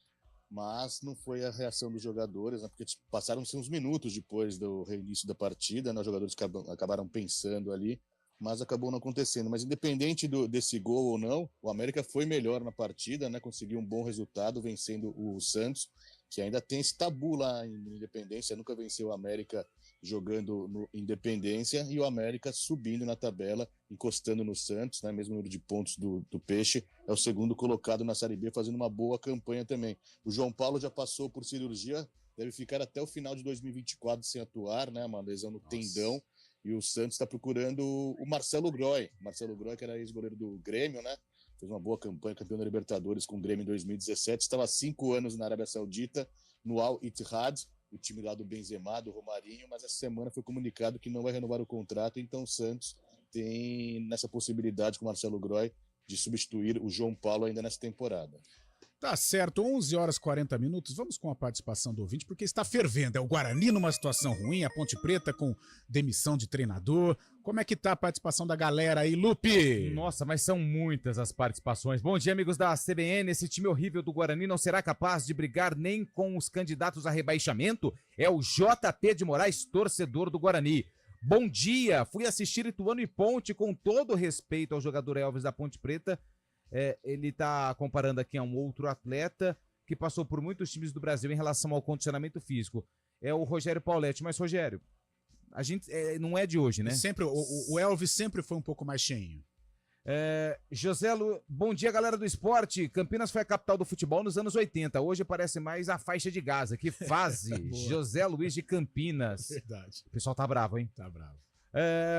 mas não foi a reação dos jogadores, né? Porque passaram-se uns minutos depois do reinício da partida, né? Os jogadores acabaram pensando ali, mas acabou não acontecendo. Mas independente desse gol ou não, o América foi melhor na partida, né? Conseguiu um bom resultado vencendo o Santos, que ainda tem esse tabu lá em Independência, nunca venceu o América jogando no Independência, e o América subindo na tabela, encostando no Santos, né? Mesmo número de pontos do Peixe, é o segundo colocado na Série B, fazendo uma boa campanha também. O João Paulo já passou por cirurgia, deve ficar até o final de 2024 sem atuar, né? Uma lesão no tendão. E o Santos está procurando o Marcelo Groy. Marcelo Groy, que era ex-goleiro do Grêmio, né? Fez uma boa campanha, campeão da Libertadores com o Grêmio em 2017. Estava há 5 anos na Arábia Saudita, no Al Ittihad, o time lá do Benzema, do Romarinho, mas essa semana foi comunicado que não vai renovar o contrato, então o Santos tem nessa possibilidade com o Marcelo Groy de substituir o João Paulo ainda nessa temporada. Tá certo, 11 horas e 40 minutos, vamos com a participação do ouvinte, porque está fervendo, é o Guarani numa situação ruim, a Ponte Preta com demissão de treinador. Como é que tá a participação da galera aí, Lupe? Nossa, mas são muitas as participações. Bom dia, amigos da CBN, esse time horrível do Guarani não será capaz de brigar nem com os candidatos a rebaixamento? É o JP de Moraes, torcedor do Guarani. Bom dia, fui assistir Ituano e Ponte, com todo respeito ao jogador Elvis da Ponte Preta. Ele está comparando aqui a um outro atleta que passou por muitos times do Brasil em relação ao condicionamento físico. É o Rogério Pauletti. Mas, Rogério, a gente não é de hoje, né? Sempre, o Elvis sempre foi um pouco mais cheinho. Joselo, bom dia, galera do esporte. Campinas foi a capital do futebol nos anos 80. Hoje parece mais a faixa de Gaza. Que fase! José Luiz de Campinas. Verdade. O pessoal tá bravo, hein? Tá bravo.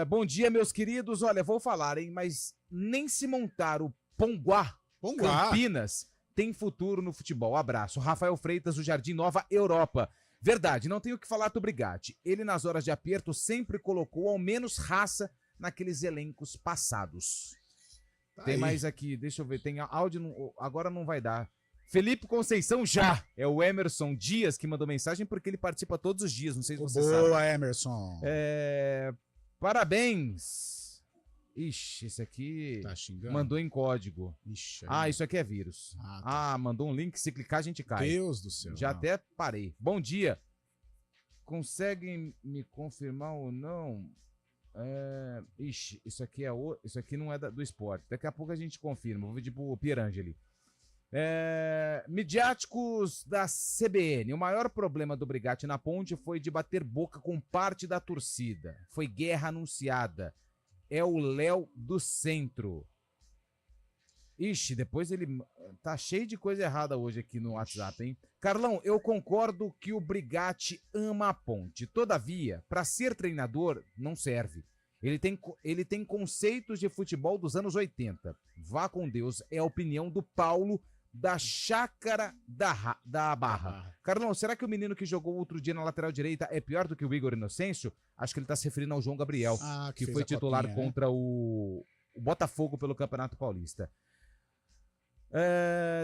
Bom dia, meus queridos. Olha, vou falar, hein? Mas nem se montar o Ponguá, Campinas, tem futuro no futebol. Abraço. Rafael Freitas, do Jardim Nova Europa. Verdade, não tenho o que falar do Brigatti. Ele, nas horas de aperto, sempre colocou ao menos raça naqueles elencos passados. Tem mais aqui, deixa eu ver, tem áudio, agora não vai dar. Felipe Conceição já. É o Emerson Dias que mandou mensagem, porque ele participa todos os dias, não sei se você sabe. Boa, Emerson. Parabéns. Ixi, esse aqui tá xingando? Mandou em código. Ixi, isso aqui é vírus. Mandou um link, se clicar a gente cai. Deus do céu. Já até parei. Bom dia. Conseguem me confirmar ou não? Ixi, isso aqui não é do esporte. Daqui a pouco a gente confirma. Vou pedir pro Pierangeli. Midiáticos da CBN. O maior problema do Brigatti na Ponte foi de bater boca com parte da torcida. Foi guerra anunciada. É o Léo do Centro. Ixi, depois ele tá cheio de coisa errada hoje aqui no WhatsApp, hein? Carlão, eu concordo que o Brigatti ama a Ponte. Todavia, para ser treinador, não serve. Ele tem conceitos de futebol dos anos 80. Vá com Deus, é a opinião do Paulo da Chácara da Barra. Carlão, será que o menino que jogou outro dia na lateral direita é pior do que o Igor Inocêncio? Acho que ele tá se referindo ao João Gabriel, que foi titular copinha, contra o Botafogo pelo Campeonato Paulista.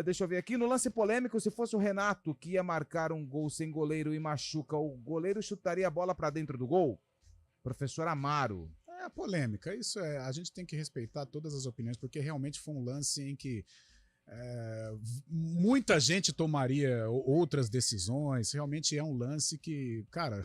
Deixa eu ver aqui, no lance polêmico, se fosse o Renato que ia marcar um gol sem goleiro e machuca, o goleiro chutaria a bola para dentro do gol? Professor Amaro. É a polêmica, isso a gente tem que respeitar todas as opiniões, porque realmente foi um lance em que muita gente tomaria outras decisões. Realmente é um lance que, cara,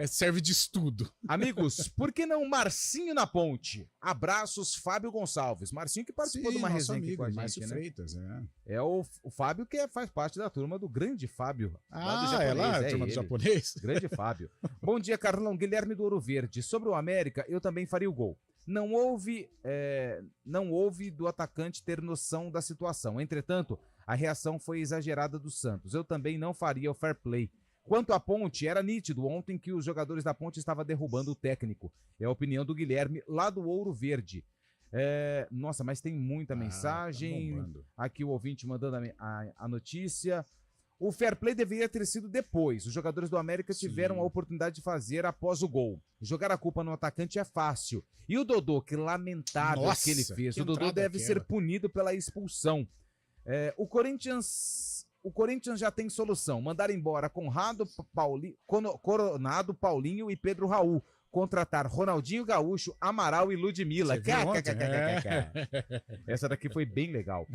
serve de estudo. Amigos, por que não Marcinho na ponte? Abraços, Fábio Gonçalves. Marcinho que participou de uma resenha aqui com a gente, Márcio né? Freitas, É o Fábio que faz parte da turma do grande Fábio. Lá do é lá a turma do ele. japonês? Grande Fábio. Bom dia, Carlão. Guilherme do Ouro Verde. Sobre o América, eu também faria o gol. Não houve do atacante ter noção da situação. Entretanto, a reação foi exagerada do Santos. Eu também não faria o fair play. Quanto à Ponte, era nítido ontem que os jogadores da Ponte estavam derrubando o técnico. É a opinião do Guilherme, lá do Ouro Verde. Nossa, mas tem muita mensagem. Tá aqui o ouvinte mandando a notícia. O fair play deveria ter sido depois. Os jogadores do América tiveram a oportunidade de fazer após o gol. Jogar a culpa no atacante é fácil. E o Dodô, que lamentável que ele fez. O Dodô deve ser punido pela expulsão. O Corinthians já tem solução. Mandar embora Coronado, Paulinho e Pedro Raul. Contratar Ronaldinho Gaúcho, Amaral e Ludmilla. Essa daqui foi bem legal.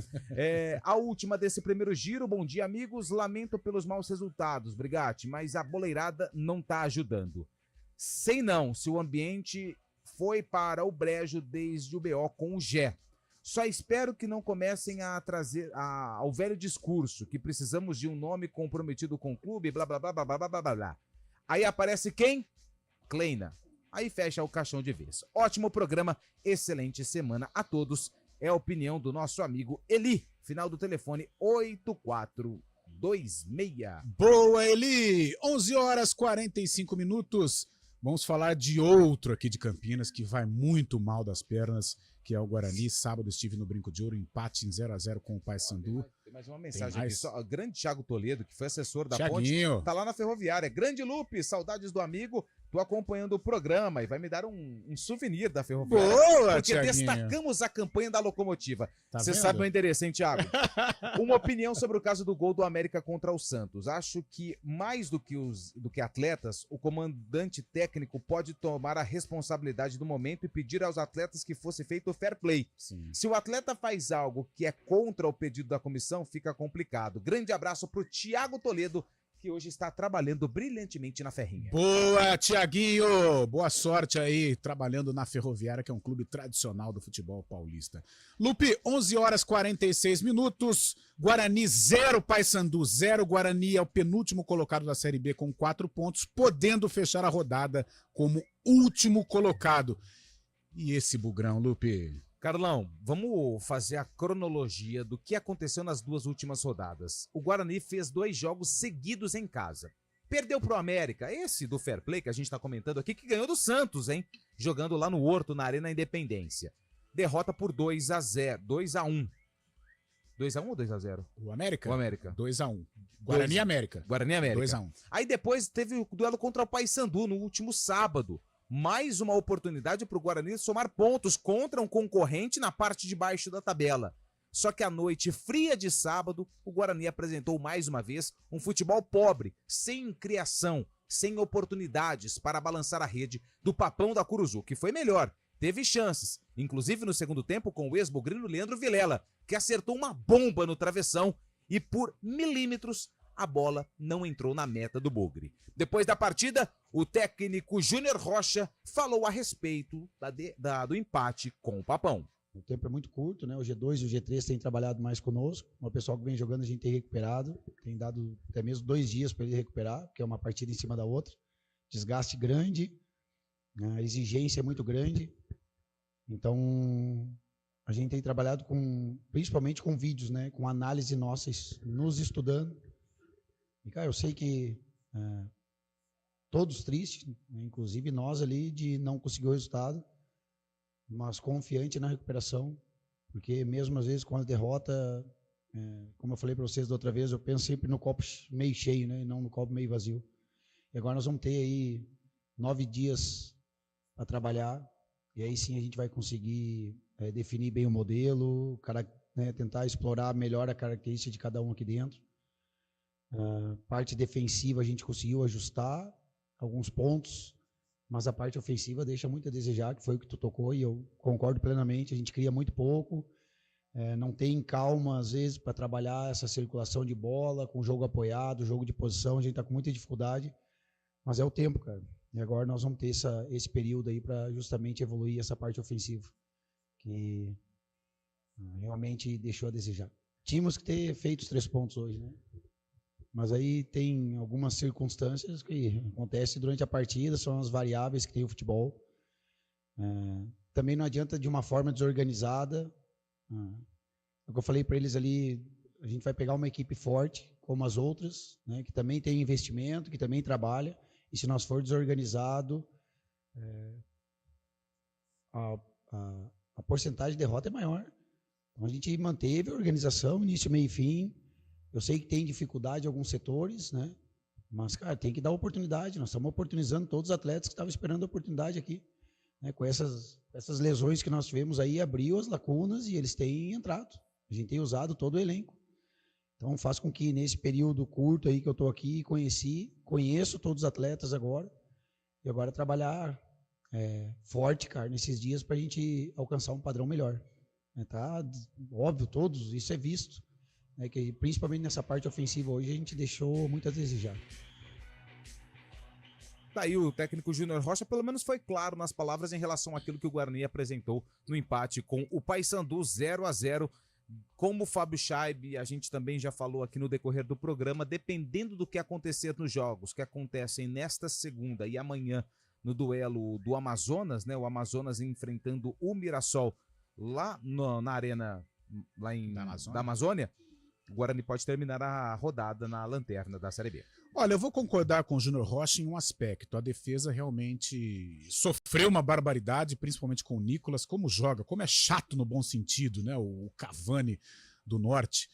A última desse primeiro giro. Bom dia, amigos. Lamento pelos maus resultados, Brigatti, mas a boleirada não tá ajudando. Sei não se o ambiente foi para o brejo desde o BO com o Gé. Só espero que não comecem a trazer ao velho discurso que precisamos de um nome comprometido com o clube, blá, blá, blá, blá, blá, blá, blá, blá. Aí aparece quem? Kleina. Aí fecha o caixão de vez. Ótimo programa, excelente semana a todos. É a opinião do nosso amigo Eli. Final do telefone 8426. Boa, Eli! 11h45. Vamos falar de outro aqui de Campinas que vai muito mal das pernas, que é o Guarani. Sábado estive no Brinco de Ouro, empate em 0x0 com o Paysandu. Tem mais uma mensagem aqui. O grande Thiago Toledo, que foi assessor da Ponte, Thiaguinho. tá lá na Ferroviária. Grande Lupe, saudades do amigo. Tô acompanhando o programa e vai me dar um souvenir da Ferroviária. Boa, porque Thiaguinho. destacamos a campanha da locomotiva. Você vendo? sabe o endereço, hein, Thiago? Uma opinião sobre o caso do gol do América contra o Santos. Acho que mais do que atletas, o comandante técnico pode tomar a responsabilidade do momento e pedir aos atletas que fosse feito o fair play. Sim. Se o atleta faz algo que é contra o pedido da comissão, fica complicado. Grande abraço pro Thiago Toledo, que hoje está trabalhando brilhantemente na Ferrinha. Boa, Thiaguinho! Boa sorte aí, trabalhando na Ferroviária, que é um clube tradicional do futebol paulista. Lupe, 11h46. Guarani 0, Paysandu 0. Guarani é o penúltimo colocado da Série B com 4 pontos, podendo fechar a rodada como último colocado. E esse bugrão, Lupe? Carlão, vamos fazer a cronologia do que aconteceu nas duas últimas rodadas. O Guarani fez 2 jogos seguidos em casa. Perdeu pro América, esse do fair play que a gente tá comentando aqui, que ganhou do Santos, hein? Jogando lá no Horto, na Arena Independência. Derrota por 2-1. 2-1 ou 2-0? O América? O América. 2-1. Guarani América. Guarani América. 2-1. Aí depois teve o duelo contra o Paysandu no último sábado. Mais uma oportunidade para o Guarani somar pontos contra um concorrente na parte de baixo da tabela. Só que à noite fria de sábado, o Guarani apresentou mais uma vez um futebol pobre, sem criação, sem oportunidades para balançar a rede do Papão da Curuzu, que foi melhor, teve chances, inclusive no segundo tempo com o ex-bugrino Leandro Vilela, que acertou uma bomba no travessão e por milímetros a bola não entrou na meta do Bugre. Depois da partida, o técnico Júnior Rocha falou a respeito do empate com o Papão. O tempo é muito curto, né? O G2 e o G3 têm trabalhado mais conosco. O pessoal que vem jogando a gente tem recuperado. Tem dado até mesmo 2 dias para ele recuperar, porque é uma partida em cima da outra. Desgaste grande, a exigência é muito grande. Então, a gente tem trabalhado principalmente com vídeos, né? Com análise nossas, nos estudando. E, cara, eu sei que todos tristes, né, inclusive nós ali, de não conseguir o resultado, mas confiante na recuperação, porque mesmo às vezes com a derrota, como eu falei para vocês da outra vez, eu penso sempre no copo meio cheio, né, e não no copo meio vazio. E agora nós vamos ter aí 9 dias para trabalhar, e aí sim a gente vai conseguir definir bem o modelo, tentar explorar melhor a característica de cada um aqui dentro. Parte defensiva a gente conseguiu ajustar alguns pontos, mas a parte ofensiva deixa muito a desejar, que foi o que tu tocou, e eu concordo plenamente. A gente cria muito pouco, não tem calma às vezes para trabalhar essa circulação de bola com jogo apoiado, jogo de posição. A gente está com muita dificuldade, mas é o tempo, cara. E agora nós vamos ter esse período aí para justamente evoluir essa parte ofensiva, que realmente deixou a desejar. Tínhamos que ter feito os 3 pontos hoje, né? Mas aí tem algumas circunstâncias que acontecem durante a partida, são as variáveis que tem o futebol. Também não adianta de uma forma desorganizada. O que eu falei para eles ali, a gente vai pegar uma equipe forte, como as outras, né, que também tem investimento, que também trabalha, e se nós for desorganizado, a porcentagem de derrota é maior. Então a gente manteve a organização, início, meio e fim. Eu sei que tem dificuldade em alguns setores, né? Mas, cara, tem que dar oportunidade. Nós estamos oportunizando todos os atletas que estavam esperando a oportunidade aqui. Né? Com essas lesões que nós tivemos aí, abriu as lacunas e eles têm entrado. A gente tem usado todo o elenco. Então, faz com que nesse período curto aí que eu estou aqui, conheço todos os atletas agora, e agora trabalhar forte, cara, nesses dias para a gente alcançar um padrão melhor. Tá? Óbvio, todos, isso é visto. Que principalmente nessa parte ofensiva hoje a gente deixou muito a desejar. Tá aí o técnico Júnior Rocha, pelo menos foi claro nas palavras em relação àquilo que o Guarani apresentou no empate com o Paysandu 0-0. Como o Fábio Scheib, a gente também já falou aqui no decorrer do programa, dependendo do que acontecer nos jogos que acontecem nesta segunda e amanhã no duelo do Amazonas, né? O Amazonas enfrentando o Mirassol lá na arena da Amazônia, o Guarani pode terminar a rodada na lanterna da Série B. Olha, eu vou concordar com o Júnior Rocha em um aspecto. A defesa realmente sofreu uma barbaridade, principalmente com o Nicolas. Como joga, como é chato no bom sentido, né? O Cavani do norte,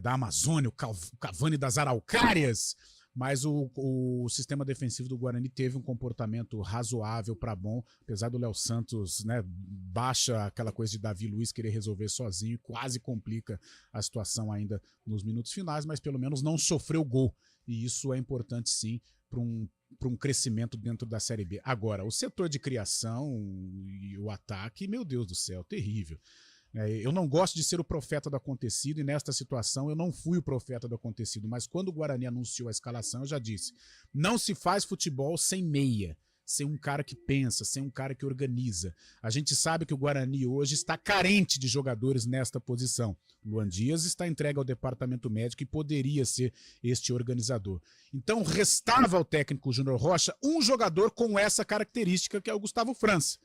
da Amazônia, o Cavani das Araucárias. Mas o sistema defensivo do Guarani teve um comportamento razoável para bom, apesar do Léo Santos, né, baixa aquela coisa de Davi Luiz querer resolver sozinho, quase complica a situação ainda nos minutos finais, mas pelo menos não sofreu gol, e isso é importante sim para um crescimento dentro da Série B. Agora, o setor de criação e o ataque, meu Deus do céu, terrível. Eu não gosto de ser o profeta do acontecido, e nesta situação eu não fui o profeta do acontecido, mas quando o Guarani anunciou a escalação eu já disse, não se faz futebol sem meia, sem um cara que pensa, sem um cara que organiza. A gente sabe que o Guarani hoje está carente de jogadores nesta posição. Luan Dias está entregue ao departamento médico e poderia ser este organizador. Então restava ao técnico Júnior Rocha um jogador com essa característica, que é o Gustavo França.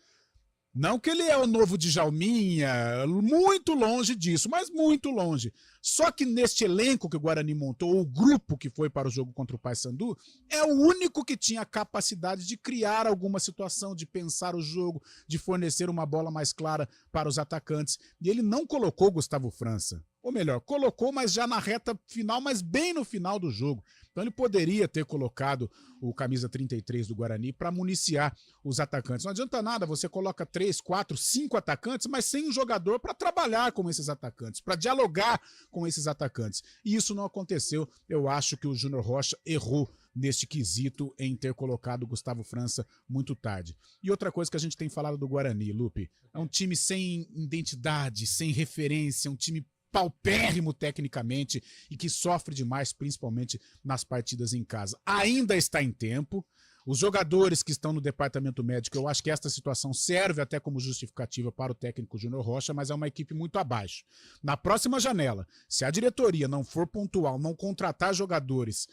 Não que ele é o novo Djalminha, muito longe disso, mas muito longe. Só que neste elenco que o Guarani montou, o grupo que foi para o jogo contra o Paysandu, é o único que tinha a capacidade de criar alguma situação, de pensar o jogo, de fornecer uma bola mais clara para os atacantes. E ele não colocou Gustavo França. Ou melhor, colocou, mas já na reta final, mas bem no final do jogo. Então ele poderia ter colocado o camisa 33 do Guarani para municiar os atacantes. Não adianta nada, você coloca 3, 4, 5 atacantes, mas sem um jogador para trabalhar com esses atacantes, para dialogar com esses atacantes. E isso não aconteceu. Eu acho que o Júnior Rocha errou neste quesito em ter colocado o Gustavo França muito tarde. E outra coisa que a gente tem falado do Guarani, Lupe, é um time sem identidade, sem referência, um time paupérrimo tecnicamente e que sofre demais, principalmente nas partidas em casa. Ainda está em tempo. Os jogadores que estão no departamento médico, eu acho que esta situação serve até como justificativa para o técnico Júnior Rocha, mas é uma equipe muito abaixo. Na próxima janela, se a diretoria não for pontual, não contratar jogadores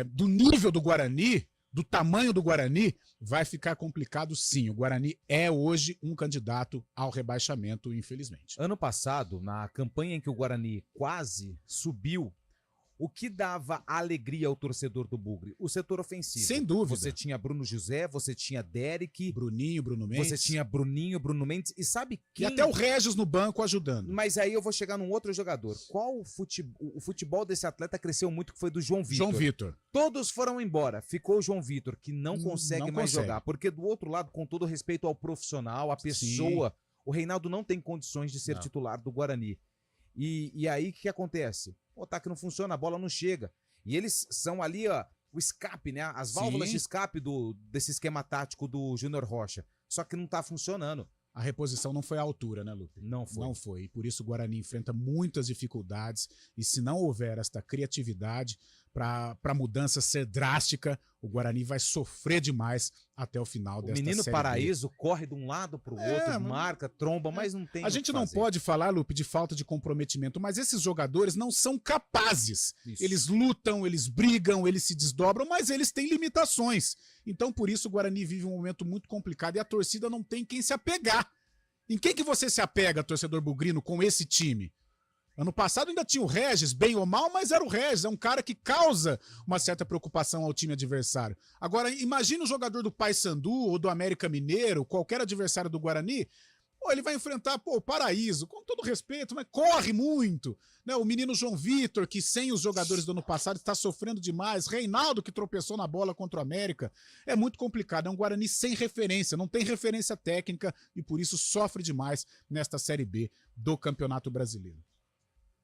do nível do Guarani, do tamanho do Guarani, vai ficar complicado sim. O Guarani é hoje um candidato ao rebaixamento, infelizmente. Ano passado, na campanha em que o Guarani quase subiu, o que dava alegria ao torcedor do Bugre? O setor ofensivo. Sem dúvida. Você tinha Bruno José, você tinha Derek. Bruno Mendes. Você tinha Bruno Mendes. E sabe quem... E até o Regis no banco ajudando. Mas aí eu vou chegar num outro jogador. Qual o futebol desse atleta cresceu muito, que foi do João Vitor. João Vitor. Todos foram embora. Ficou o João Vitor, que não consegue mais jogar. Porque do outro lado, com todo respeito ao profissional, à pessoa, o Reinaldo não tem condições de ser titular do Guarani. E aí o que acontece? O ataque não funciona, a bola não chega. E eles são ali, ó, o escape, né? As válvulas de escape desse esquema tático do Júnior Rocha. Só que não tá funcionando. A reposição não foi à altura, né, Lupe? Não foi. Não foi. E por isso o Guarani enfrenta muitas dificuldades. E se não houver esta criatividade para a mudança ser drástica, o Guarani vai sofrer demais até o final desta série. O menino B. Paraíso corre de um lado para o outro, marca, tromba, mas não tem. A gente não pode falar, Lupe, de falta de comprometimento, mas esses jogadores não são capazes. Isso. Eles lutam, eles brigam, eles se desdobram, mas eles têm limitações. Então, por isso, o Guarani vive um momento muito complicado e a torcida não tem quem se apegar. Em quem que você se apega, torcedor bugrino, com esse time? Ano passado ainda tinha o Regis, bem ou mal, mas era o Regis, é um cara que causa uma certa preocupação ao time adversário. Agora, imagina o jogador do Paysandu ou do América Mineiro, qualquer adversário do Guarani, ele vai enfrentar o Paraíso, com todo respeito, mas corre muito. Né? O menino João Vitor, que sem os jogadores do ano passado está sofrendo demais. Reinaldo, que tropeçou na bola contra o América. É muito complicado, é um Guarani sem referência, não tem referência técnica e por isso sofre demais nesta Série B do Campeonato Brasileiro.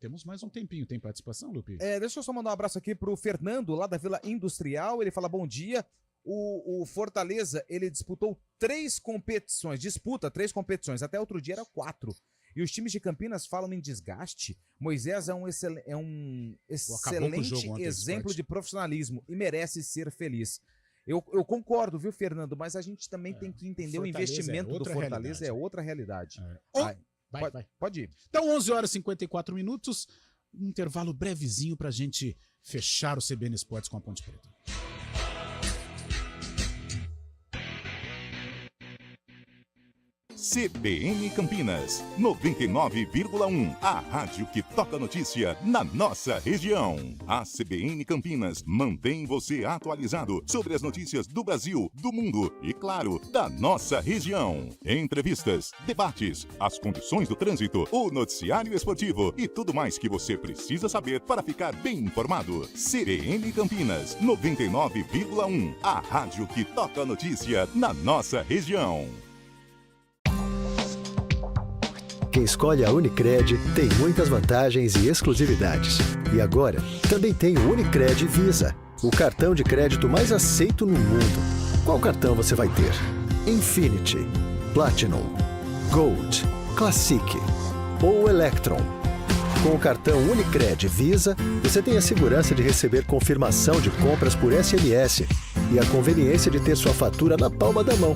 Temos mais um tempinho. Tem participação, Lupe? Deixa eu só mandar um abraço aqui pro Fernando, lá da Vila Industrial. Ele fala, bom dia. O Fortaleza, ele disputa 3 competições. Até outro dia era 4. E os times de Campinas falam em desgaste. Moisés é um excelente exemplo de profissionalismo e merece ser feliz. Eu concordo, viu, Fernando? Mas a gente também tem que entender o investimento do Fortaleza é outra realidade. Pode ir. Então, 11 horas e 54 minutos, um intervalo brevezinho pra gente fechar o CBN Esportes com a Ponte Preta. CBN Campinas, 99,1. A rádio que toca notícia na nossa região. A CBN Campinas mantém você atualizado sobre as notícias do Brasil, do mundo e, claro, da nossa região. Entrevistas, debates, as condições do trânsito, o noticiário esportivo e tudo mais que você precisa saber para ficar bem informado. CBN Campinas, 99,1. A rádio que toca notícia na nossa região. Quem escolhe a Unicred tem muitas vantagens e exclusividades. E agora, também tem o Unicred Visa, o cartão de crédito mais aceito no mundo. Qual cartão você vai ter? Infinity, Platinum, Gold, Classic ou Electron? Com o cartão Unicred Visa, você tem a segurança de receber confirmação de compras por SMS e a conveniência de ter sua fatura na palma da mão.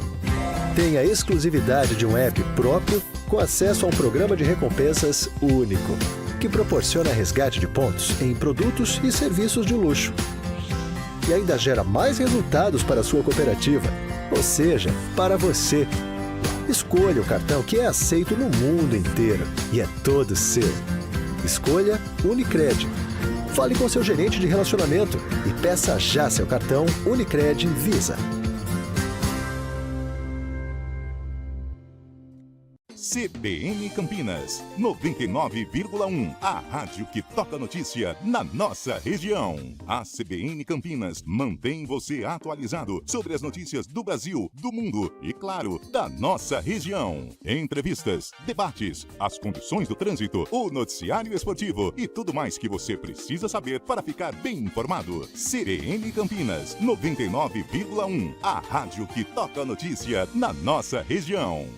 Tem a exclusividade de um app próprio com acesso a um programa de recompensas único, que proporciona resgate de pontos em produtos e serviços de luxo. E ainda gera mais resultados para a sua cooperativa, ou seja, para você. Escolha o cartão que é aceito no mundo inteiro e é todo seu. Escolha Unicred. Fale com seu gerente de relacionamento e peça já seu cartão Unicred Visa. CBN Campinas, 99,1. A rádio que toca notícia na nossa região. A CBN Campinas mantém você atualizado sobre as notícias do Brasil, do mundo e, claro, da nossa região. Entrevistas, debates, as condições do trânsito, o noticiário esportivo e tudo mais que você precisa saber para ficar bem informado. CBN Campinas, 99,1. A rádio que toca notícia na nossa região.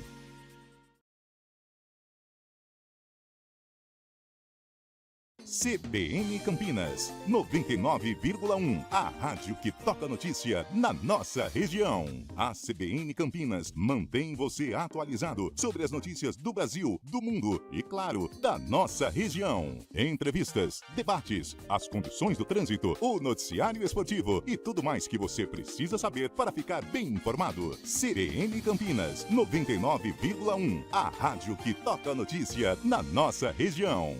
CBN Campinas, 99,1. A rádio que toca notícia na nossa região. A CBN Campinas mantém você atualizado sobre as notícias do Brasil, do mundo e, claro, da nossa região. Entrevistas, debates, as condições do trânsito, o noticiário esportivo e tudo mais que você precisa saber para ficar bem informado. CBN Campinas, 99,1. A rádio que toca notícia na nossa região.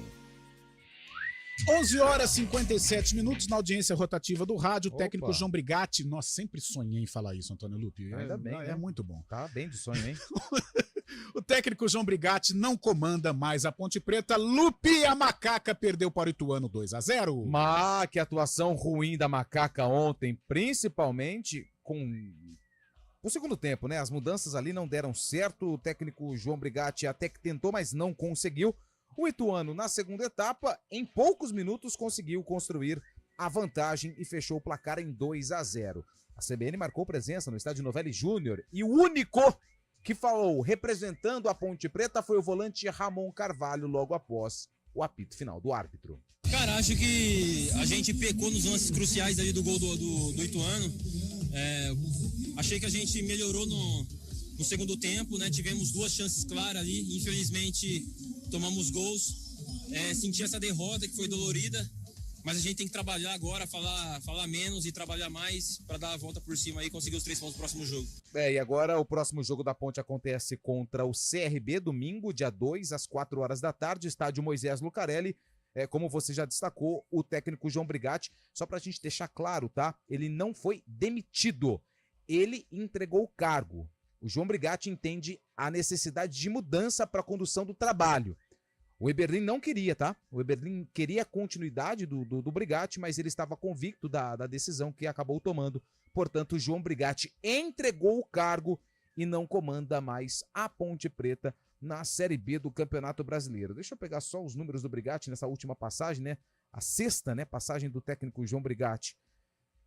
11 horas e 57 minutos na audiência rotativa do rádio. O técnico Opa. João Brigatti. Nossa, sempre sonhei em falar isso, Antônio Lupi. Ainda bem, né? É muito bom. Tá bem de sonho, hein? O técnico João Brigatti não comanda mais a Ponte Preta. Lupi, a macaca, perdeu para o Ituano 2-0. Mas que atuação ruim da Macaca ontem, principalmente com o segundo tempo, né? As mudanças ali não deram certo. O técnico João Brigatti até que tentou, mas não conseguiu. O Ituano, na segunda etapa, em poucos minutos conseguiu construir a vantagem e fechou o placar em 2-0. A CBN marcou presença no estádio Novelli Júnior e o único que falou representando a Ponte Preta foi o volante Ramon Carvalho logo após o apito final do árbitro. Cara, acho que a gente pecou nos lances cruciais ali do gol do Ituano. Achei que a gente melhorou no segundo tempo, né? Tivemos 2 chances claras ali, infelizmente tomamos gols. Senti essa derrota que foi dolorida, mas a gente tem que trabalhar agora, falar menos e trabalhar mais para dar a volta por cima e conseguir os 3 pontos no próximo jogo. E agora o próximo jogo da Ponte acontece contra o CRB, domingo, dia 2, às 4 horas da tarde, estádio Moisés Lucarelli. Como você já destacou, o técnico João Brigatti, só pra gente deixar claro, tá? Ele não foi demitido, ele entregou o cargo. O João Brigatti entende a necessidade de mudança para a condução do trabalho. O Eberlin não queria, tá? O Eberlin queria a continuidade do Brigatti, mas ele estava convicto da decisão que acabou tomando. Portanto, o João Brigatti entregou o cargo e não comanda mais a Ponte Preta na Série B do Campeonato Brasileiro. Deixa eu pegar só os números do Brigatti nessa última passagem, né? A sexta, né, passagem do técnico João Brigatti.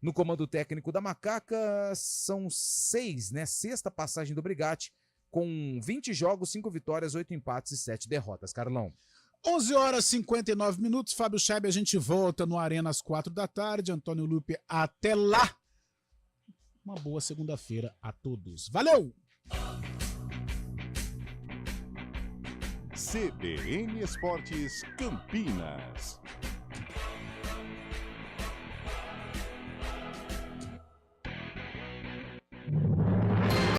No comando técnico da Macaca, são 6, né? Sexta passagem do Brigatti, com 20 jogos, 5 vitórias, 8 empates e 7 derrotas. Carlão. 11 horas e 59 minutos. Fábio Scheibe, a gente volta no Arena às 4 da tarde. Antônio Lupe, até lá. Uma boa segunda-feira a todos. Valeu! CBN Esportes Campinas.